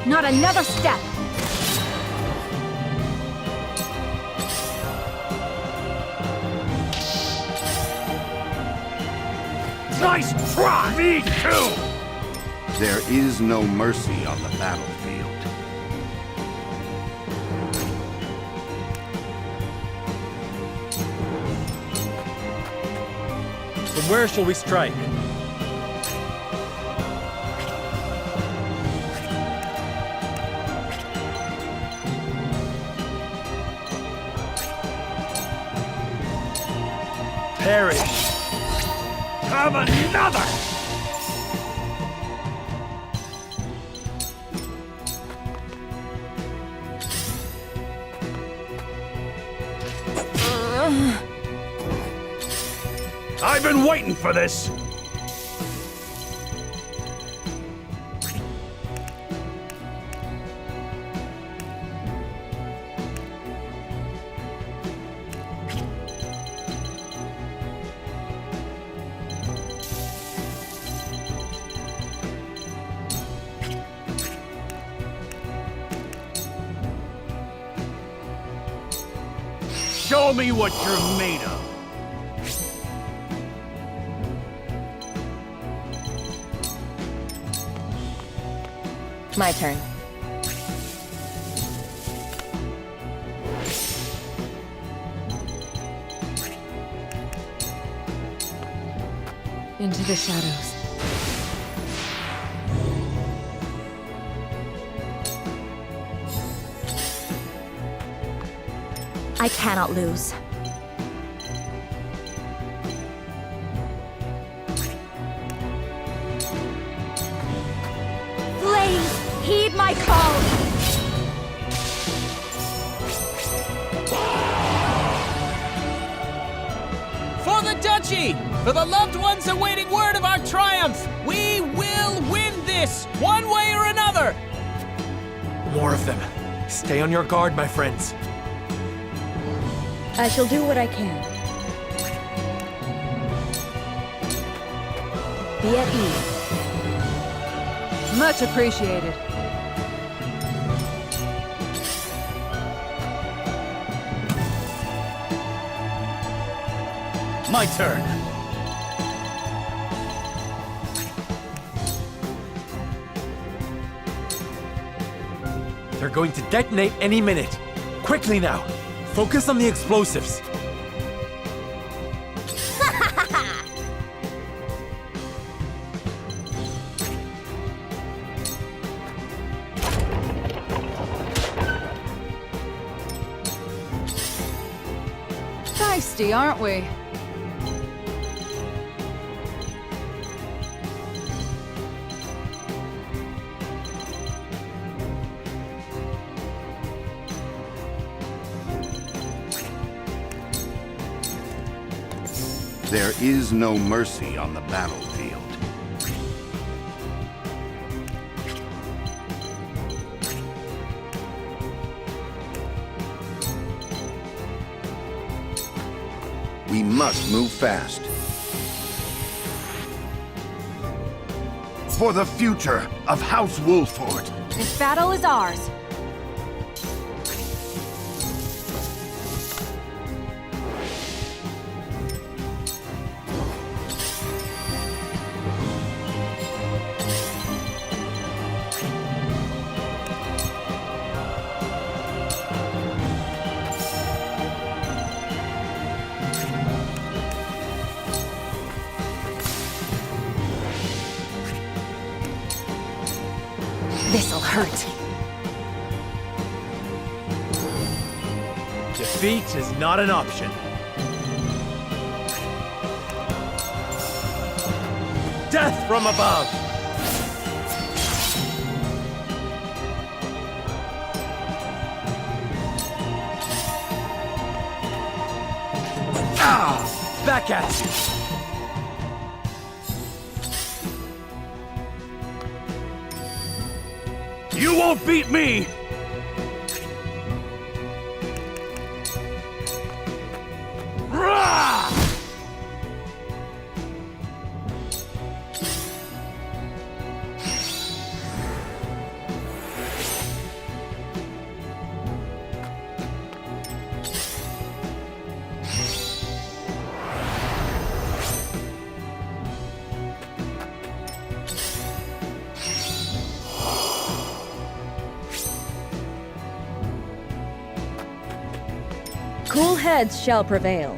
Not another step! Nice try! Me too! There is no mercy on the battlefield. From where shall we strike? Perish! Have another! I've been waiting for this! Show me what you're made of! My turn. Into the shadows. I cannot lose. Flames, heed my call! For the Duchy! For the loved ones awaiting word of our triumph! We will win this, one way or another! More of them. Stay on your guard, my friends. I shall do what I can. Be at ease. Much appreciated. My turn. They're going to detonate any minute. Quickly now. Focus on the explosives. Feisty, aren't we? There is no mercy on the battlefield. We must move fast. For the future of House Wolford. This battle is ours. This'll hurt. Defeat is not an option. Death from above! Ah! Back at you! You won't beat me! Rah! Cool heads shall prevail.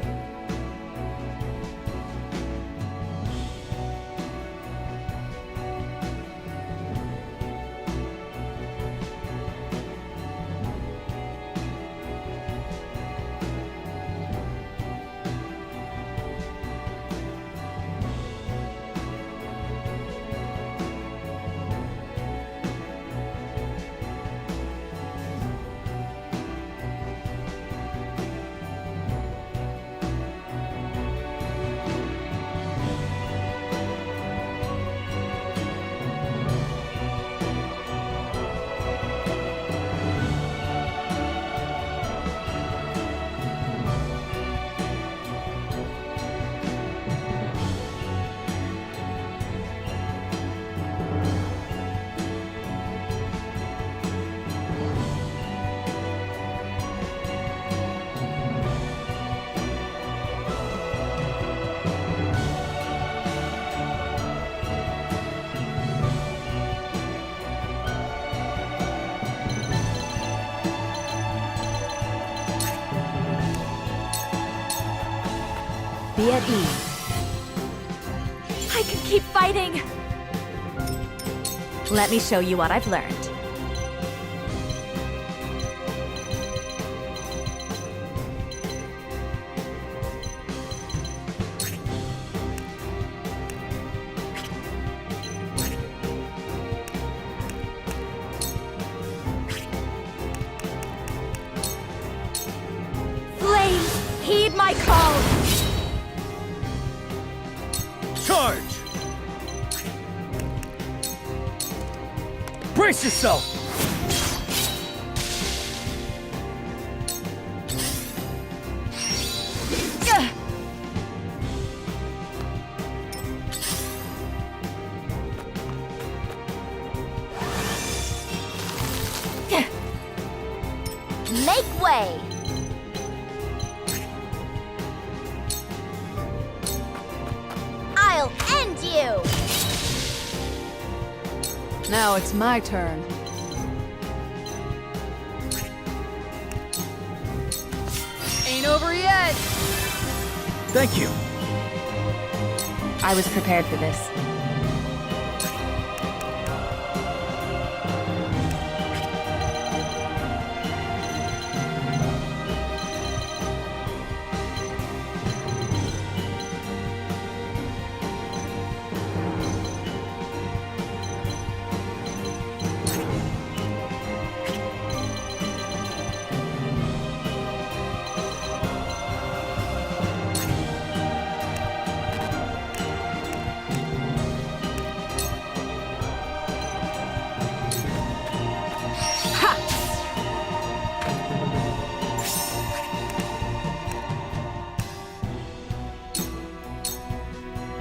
Be at ease. I can keep fighting! Let me show you what I've learned. Flames, heed my call! Charge! Brace yourself! Make way! I'll end you! Now it's my turn. Ain't over yet! Thank you. I was prepared for this.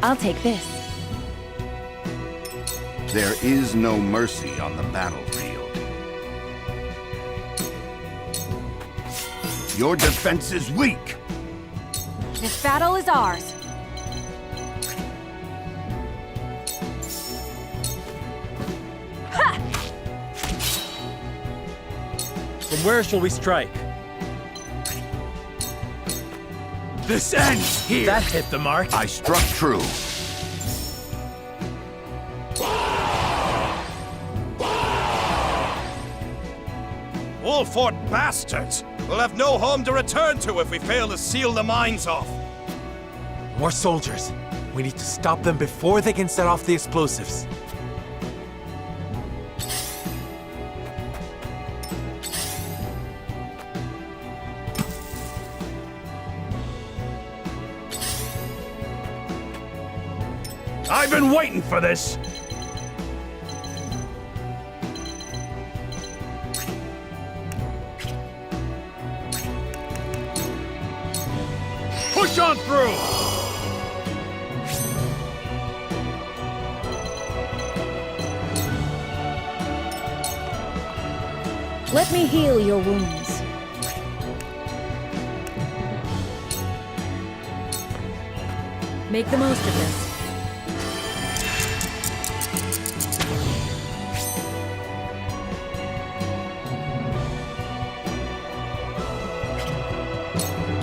I'll take this. There is no mercy on the battlefield. Your defense is weak. This battle is ours. From where shall we strike? This ends here! That hit the mark. I struck true. Wolford bastards will have no home to return to if we fail to seal the mines off. More soldiers. We need to stop them before they can set off the explosives. I've been waiting for this! Push on through! Let me heal your wounds. Make the most of this.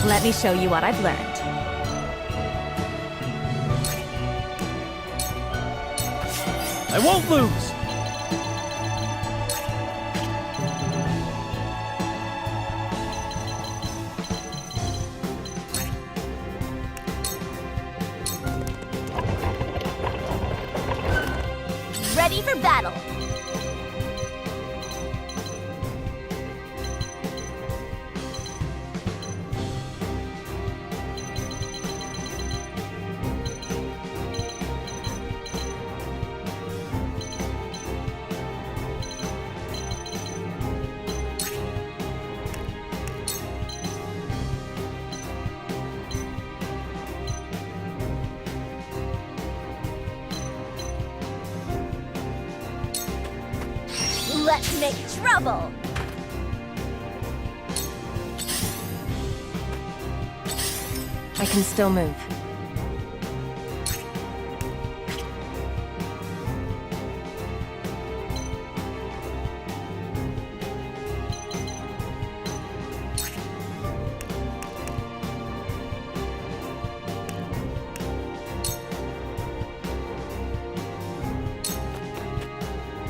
Let me show you what I've learned. I won't lose! Ready for battle. Let's make trouble! I can still move.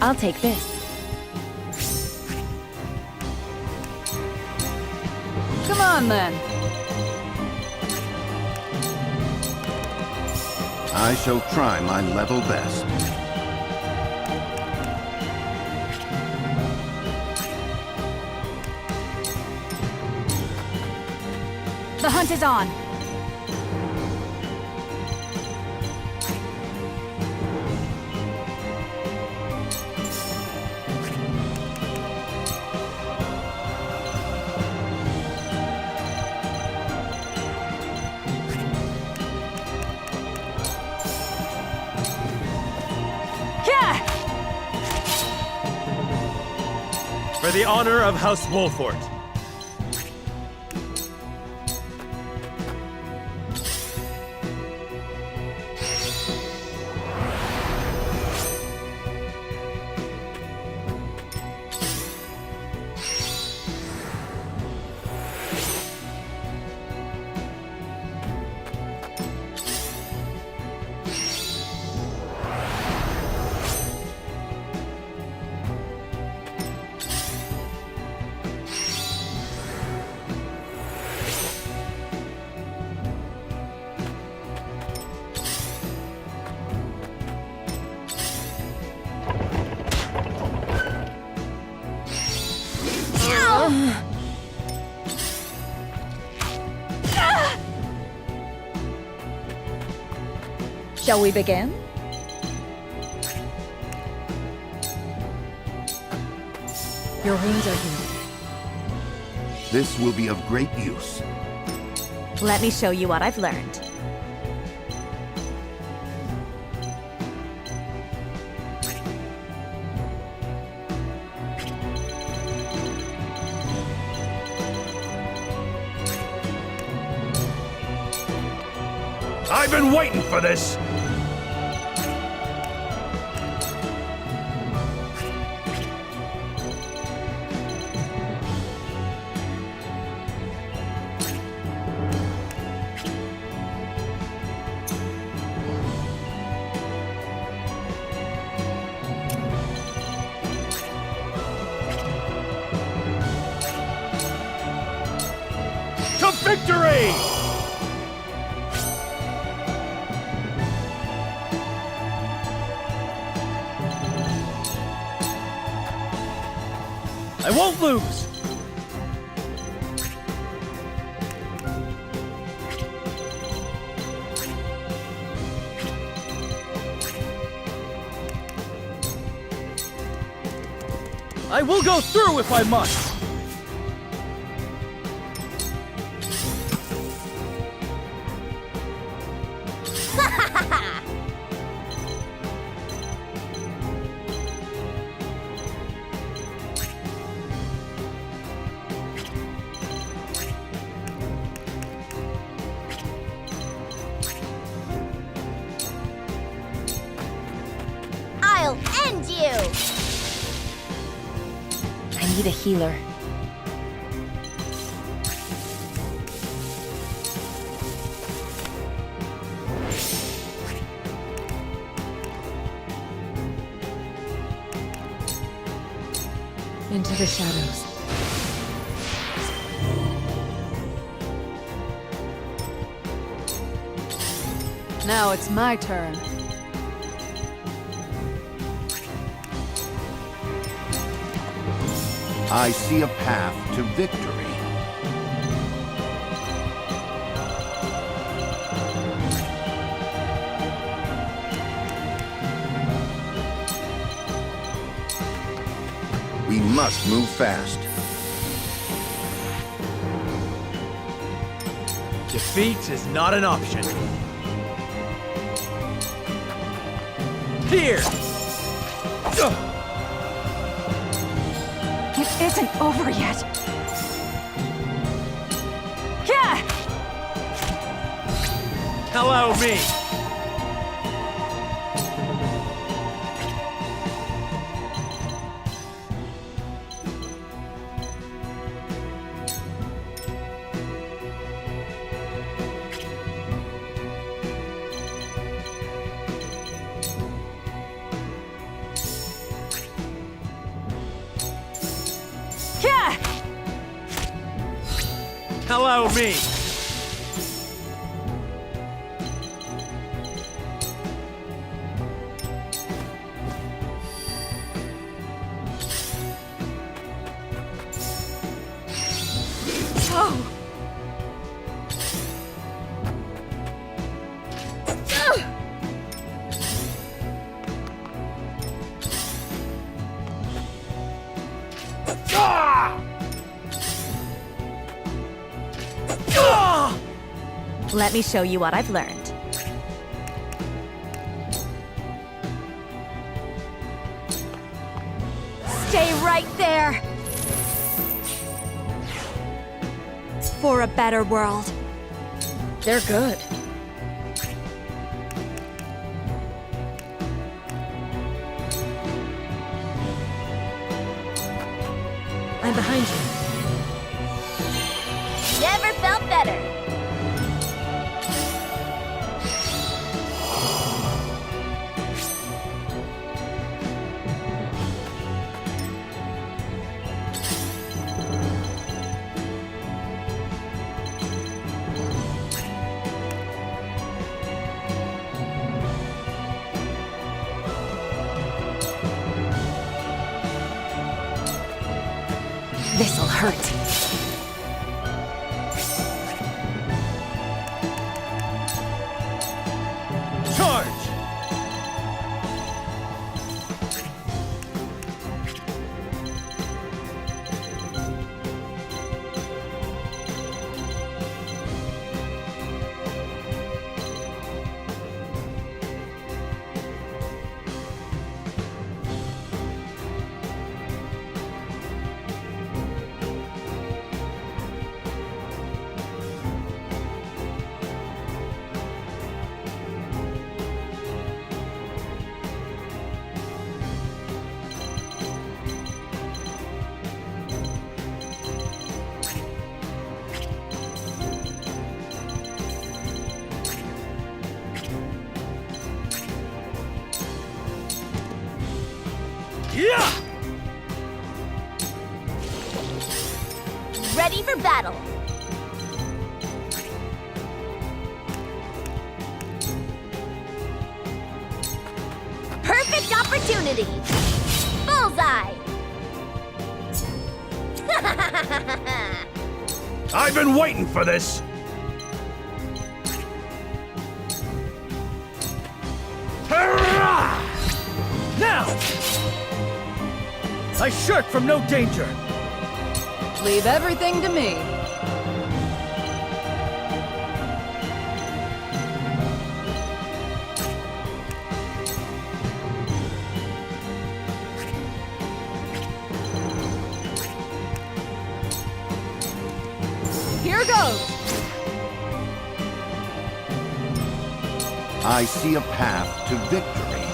I'll take this. Come on, then. I shall try my level best. The hunt is on. For the honor of House Wolford. Shall we begin? Your wounds are healed. This will be of great use. Let me show you what I've learned. I've been waiting for this! victory! I won't lose! I will go through if I must! I'll end you! I need a healer. Into the shadows. Now it's my turn. I see a path to victory. We must move fast. Defeat is not an option. Here! It isn't over yet. Yeah! Allow me! Yeah! Allow me! Oh! Let me show you what I've learned. Stay right there! For a better world. They're good. I'm behind you. Never felt better. This'll hurt. Charge! Yeah! Ready for battle. opportunity! Bullseye! I've been waiting for this! Now! I shirk from no danger! Leave everything to me. Here goes! I see a path to victory.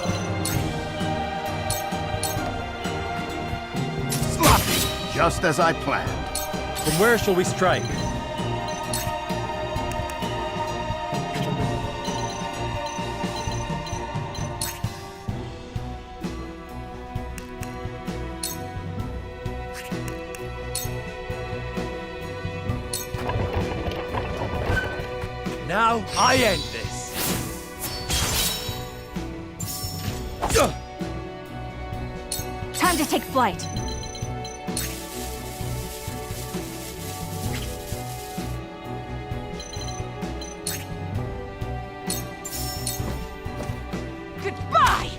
Sloppy, just as I planned. From where shall we strike? Now I end this. Time to take flight. Goodbye!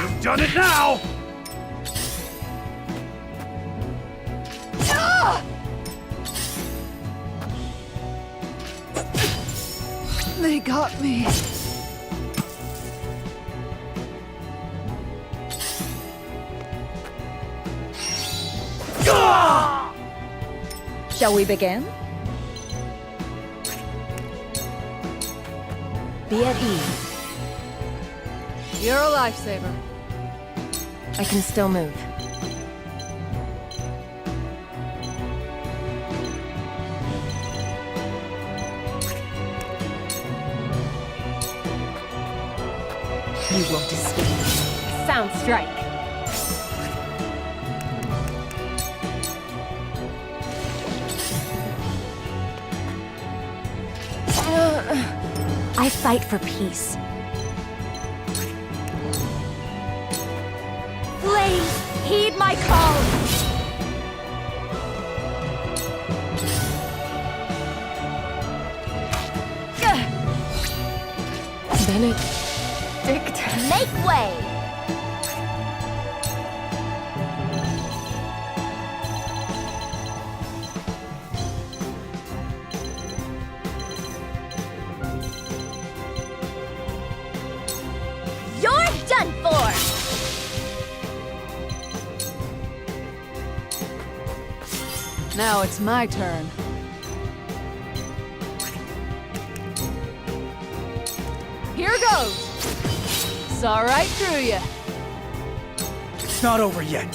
You've done it now! They got me. Shall we begin? Be at ease. You're a lifesaver. I can still move. You won't escape. Sound strike. I fight for peace. Flames, heed my call! Benedict. Make way! You're done for! Now it's my turn. Here goes! Saw right through you. It's not over yet.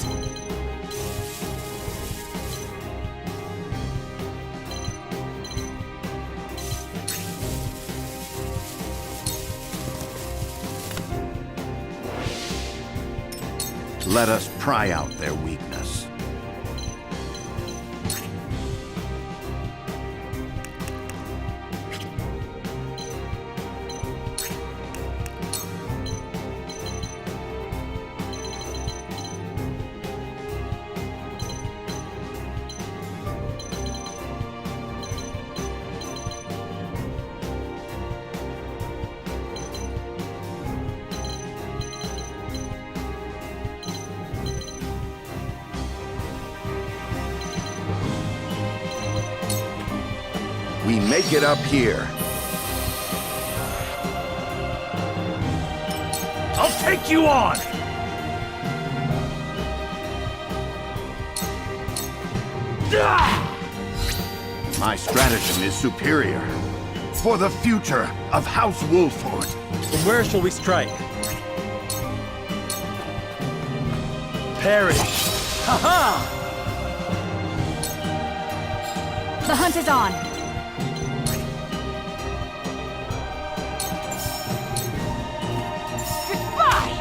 Let us pry out their weakness. We make it up here. I'll take you on! My stratagem is superior. For the future of House Wolford. From where shall we strike? Perish! Ha-ha! The hunt is on! Goodbye!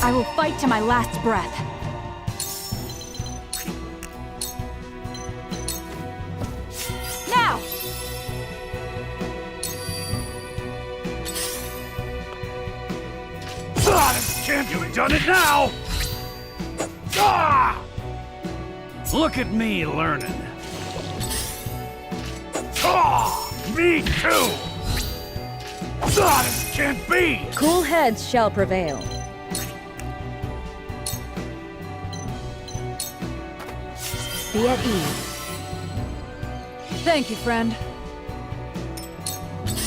I will fight to my last breath. Now! done it now! Ah! Look at me learning. Ah! Me too! Ah, this can't be! Cool heads shall prevail. Be at ease. Thank you, friend.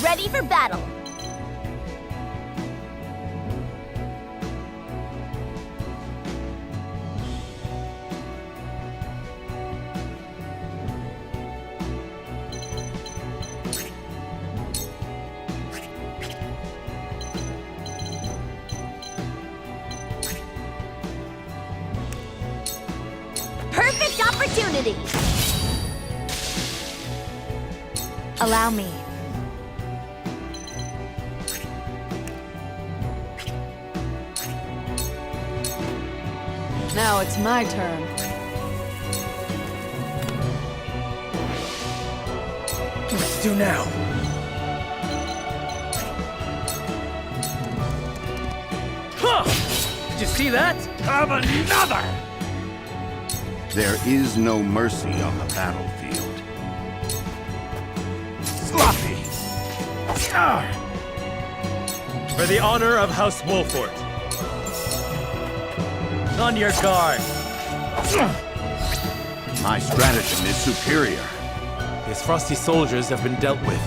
Ready for battle. Perfect opportunity. Allow me. Now it's my turn. Let's do now. Huh! Did you see that? Have another! There is no mercy on the battlefield. Sloppy! For the honor of House Wolfort. On your guard. My stratagem is superior. His frosty soldiers have been dealt with.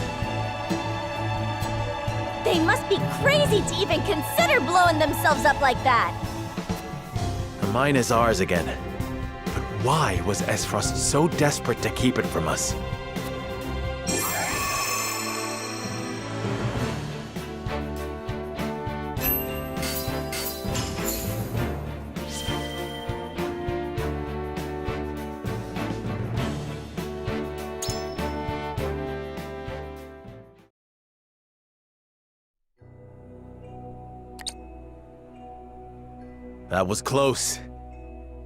They must be crazy to even consider blowing themselves up like that. The mine is ours again. But why was Esfrost so desperate to keep it from us? That was close.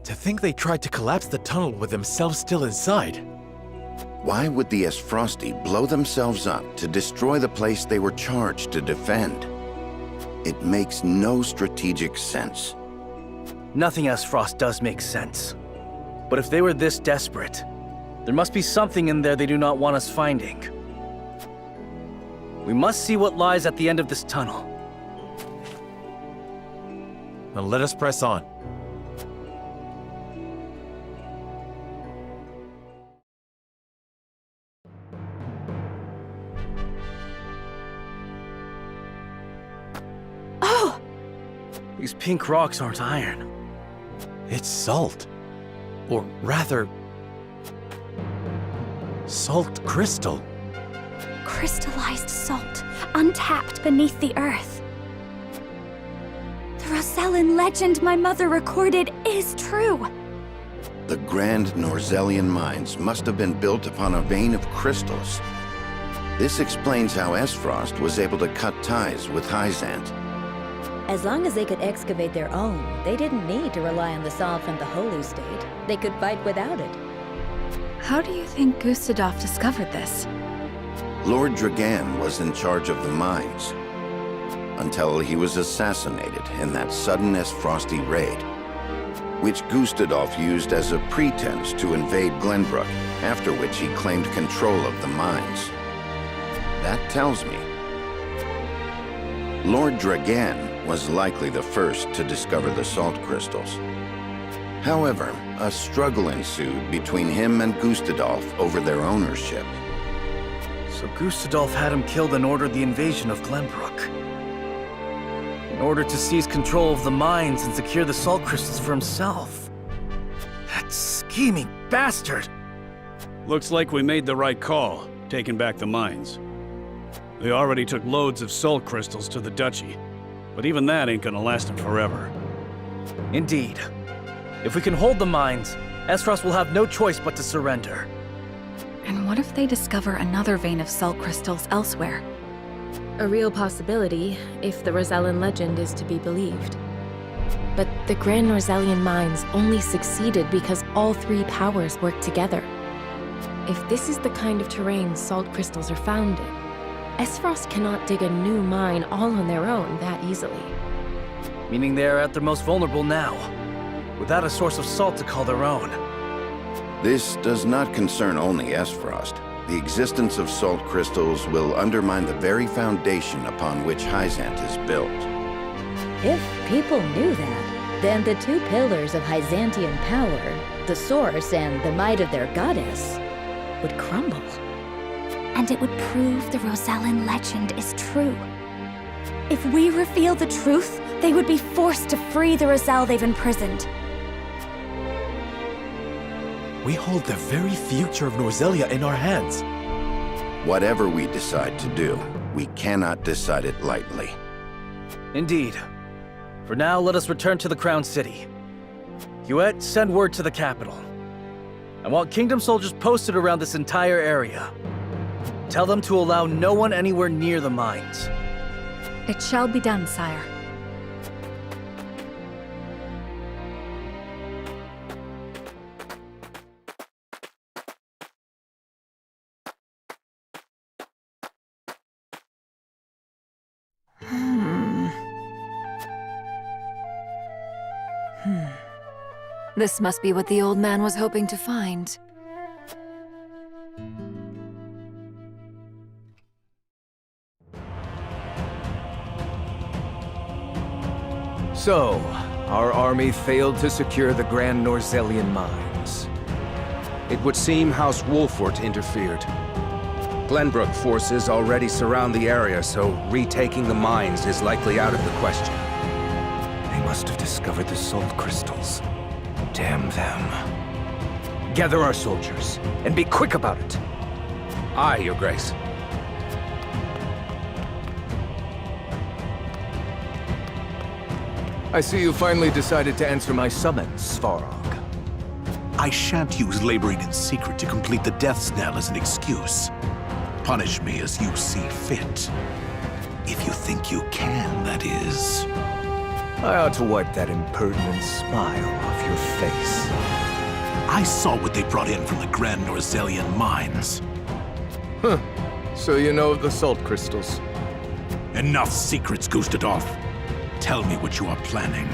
To think they tried to collapse the tunnel with themselves still inside. Why would the Esfrosti blow themselves up to destroy the place they were charged to defend? It makes no strategic sense. Nothing Esfrost does make sense. But if they were this desperate, there must be something in there they do not want us finding. We must see what lies at the end of this tunnel. Now let us press on. Oh! These pink rocks aren't iron. It's salt. Or rather, salt crystal. Crystallized salt, untapped beneath the earth. The Rosellan legend my mother recorded is true. The grand Norzellian mines must have been built upon a vein of crystals. This explains how Esfrost was able to cut ties with Hyzant. As long as they could excavate their own, they didn't need to rely on the Sal from the Holy State. They could fight without it. How do you think Gustadolf discovered this? Lord Dragan was in charge of the mines, until he was assassinated in that sudden Esfrosti raid, which Gustadolf used as a pretense to invade Glenbrook, after which he claimed control of the mines. That tells me Lord Dragan was likely the first to discover the salt crystals. However, a struggle ensued between him and Gustadolf over their ownership. So Gustadolf had him killed and ordered the invasion of Glenbrook. In order to seize control of the mines and secure the salt crystals for himself. That scheming bastard! Looks like we made the right call, taking back the mines. They already took loads of salt crystals to the Duchy, but even that ain't gonna last them forever. Indeed. If we can hold the mines, Esfrost will have no choice but to surrender. And what if they discover another vein of salt crystals elsewhere? A real possibility, if the Rosellan legend is to be believed. But the Grand Norzellian mines only succeeded because all three powers worked together. If this is the kind of terrain salt crystals are found in, Esfrost cannot dig a new mine all on their own that easily. meaning they are at their most vulnerable now, without a source of salt to call their own. This does not concern only Esfrost. The existence of salt crystals will undermine the very foundation upon which Hyzant is built. If people knew that, then the two pillars of Hyzantian power, the source and the might of their goddess, would crumble. And it would prove the Rosellan legend is true. If we reveal the truth, they would be forced to free the Roselle they've imprisoned. We hold the very future of Norzelia in our hands. Whatever we decide to do, we cannot decide it lightly. Indeed. For now, let us return to the Crown City. Huet, send word to the capital. I want Kingdom soldiers posted around this entire area. Tell them to allow no one anywhere near the mines. It shall be done, sire. This must be what the old man was hoping to find. So, our army failed to secure the Grand Norzelian mines. It would seem House Wolfort interfered. Glenbrook forces already surround the area, so retaking the mines is likely out of the question. They must have discovered the salt crystals. Damn them. Gather our soldiers, and be quick about it. Aye, Your Grace. I see you finally decided to answer my summons, Svarog. I shan't use laboring in secret to complete the death knell as an excuse. Punish me as you see fit. If you think you can, that is. I ought to wipe that impertinent smile off your face. I saw what they brought in from the Grand Norzelian mines. Huh. So you know of the salt crystals? Enough secrets, Gustadolf. Tell me what you are planning.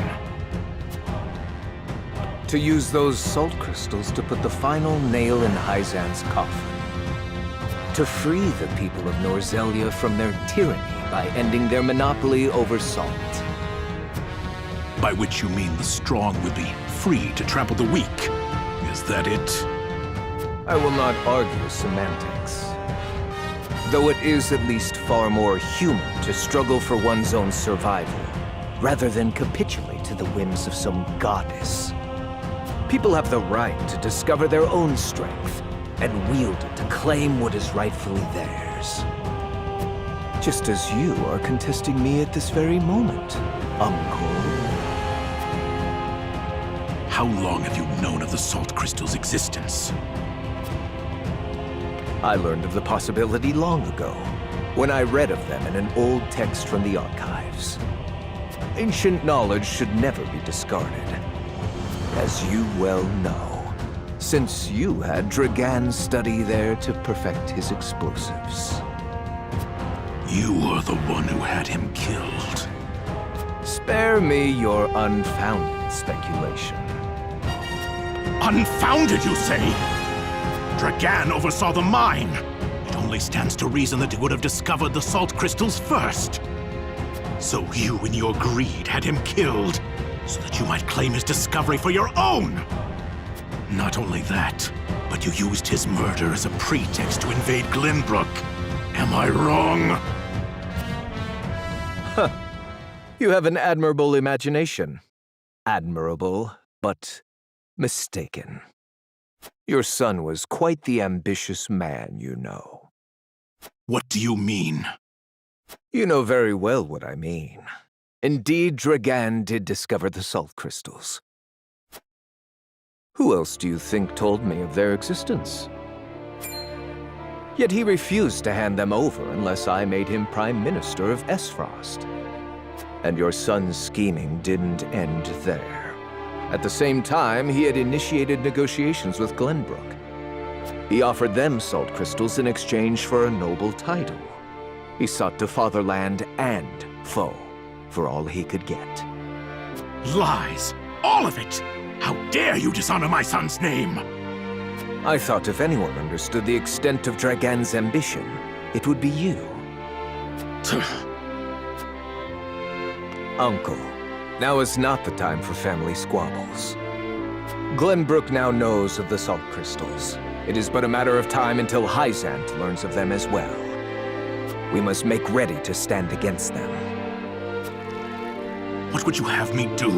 To use those salt crystals to put the final nail in Hyzant's coffin. To free the people of Norzelia from their tyranny by ending their monopoly over salt. By which you mean the strong will be free to trample the weak. Is that it? I will not argue semantics. Though it is at least far more human to struggle for one's own survival, rather than capitulate to the whims of some goddess. People have the right to discover their own strength and wield it to claim what is rightfully theirs. Just as you are contesting me at this very moment, Uncle. How long have you known of the salt crystal's existence? I learned of the possibility long ago, when I read of them in an old text from the archives. Ancient knowledge should never be discarded, as you well know, since you had Dragan study there to perfect his explosives. You are the one who had him killed. Spare me your unfounded speculation. Unfounded, you say? Dragan oversaw the mine. It only stands to reason that he would have discovered the salt crystals first. So you, in your greed, had him killed, so that you might claim his discovery for your own. Not only that, but you used his murder as a pretext to invade Glenbrook. Am I wrong? Huh. You have an admirable imagination. Admirable, but mistaken. Your son was quite the ambitious man, you know. What do you mean? You know very well what I mean. Indeed, Dragan did discover the salt crystals. Who else do you think told me of their existence? Yet he refused to hand them over unless I made him Prime Minister of Esfrost. And your son's scheming didn't end there. At the same time, he had initiated negotiations with Glenbrook. He offered them salt crystals in exchange for a noble title. He sought to father land and foe for all he could get. Lies. All of it. How dare you dishonor my son's name? I thought if anyone understood the extent of Dragan's ambition, it would be you. Uncle, now is not the time for family squabbles. Glenbrook now knows of the salt crystals. It is but a matter of time until Hyzant learns of them as well. We must make ready to stand against them. What would you have me do?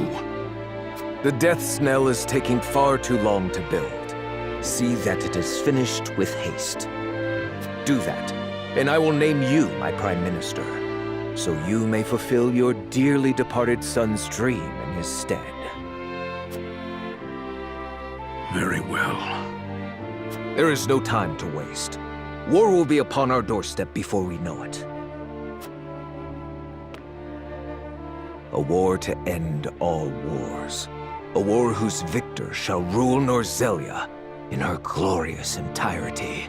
The Death's Knell is taking far too long to build. See that it is finished with haste. Do that, and I will name you my Prime Minister, so you may fulfill your dearly departed son's dream in his stead. Very well. There is no time to waste. War will be upon our doorstep before we know it. A war to end all wars. A war whose victor shall rule Norzelia in her glorious entirety.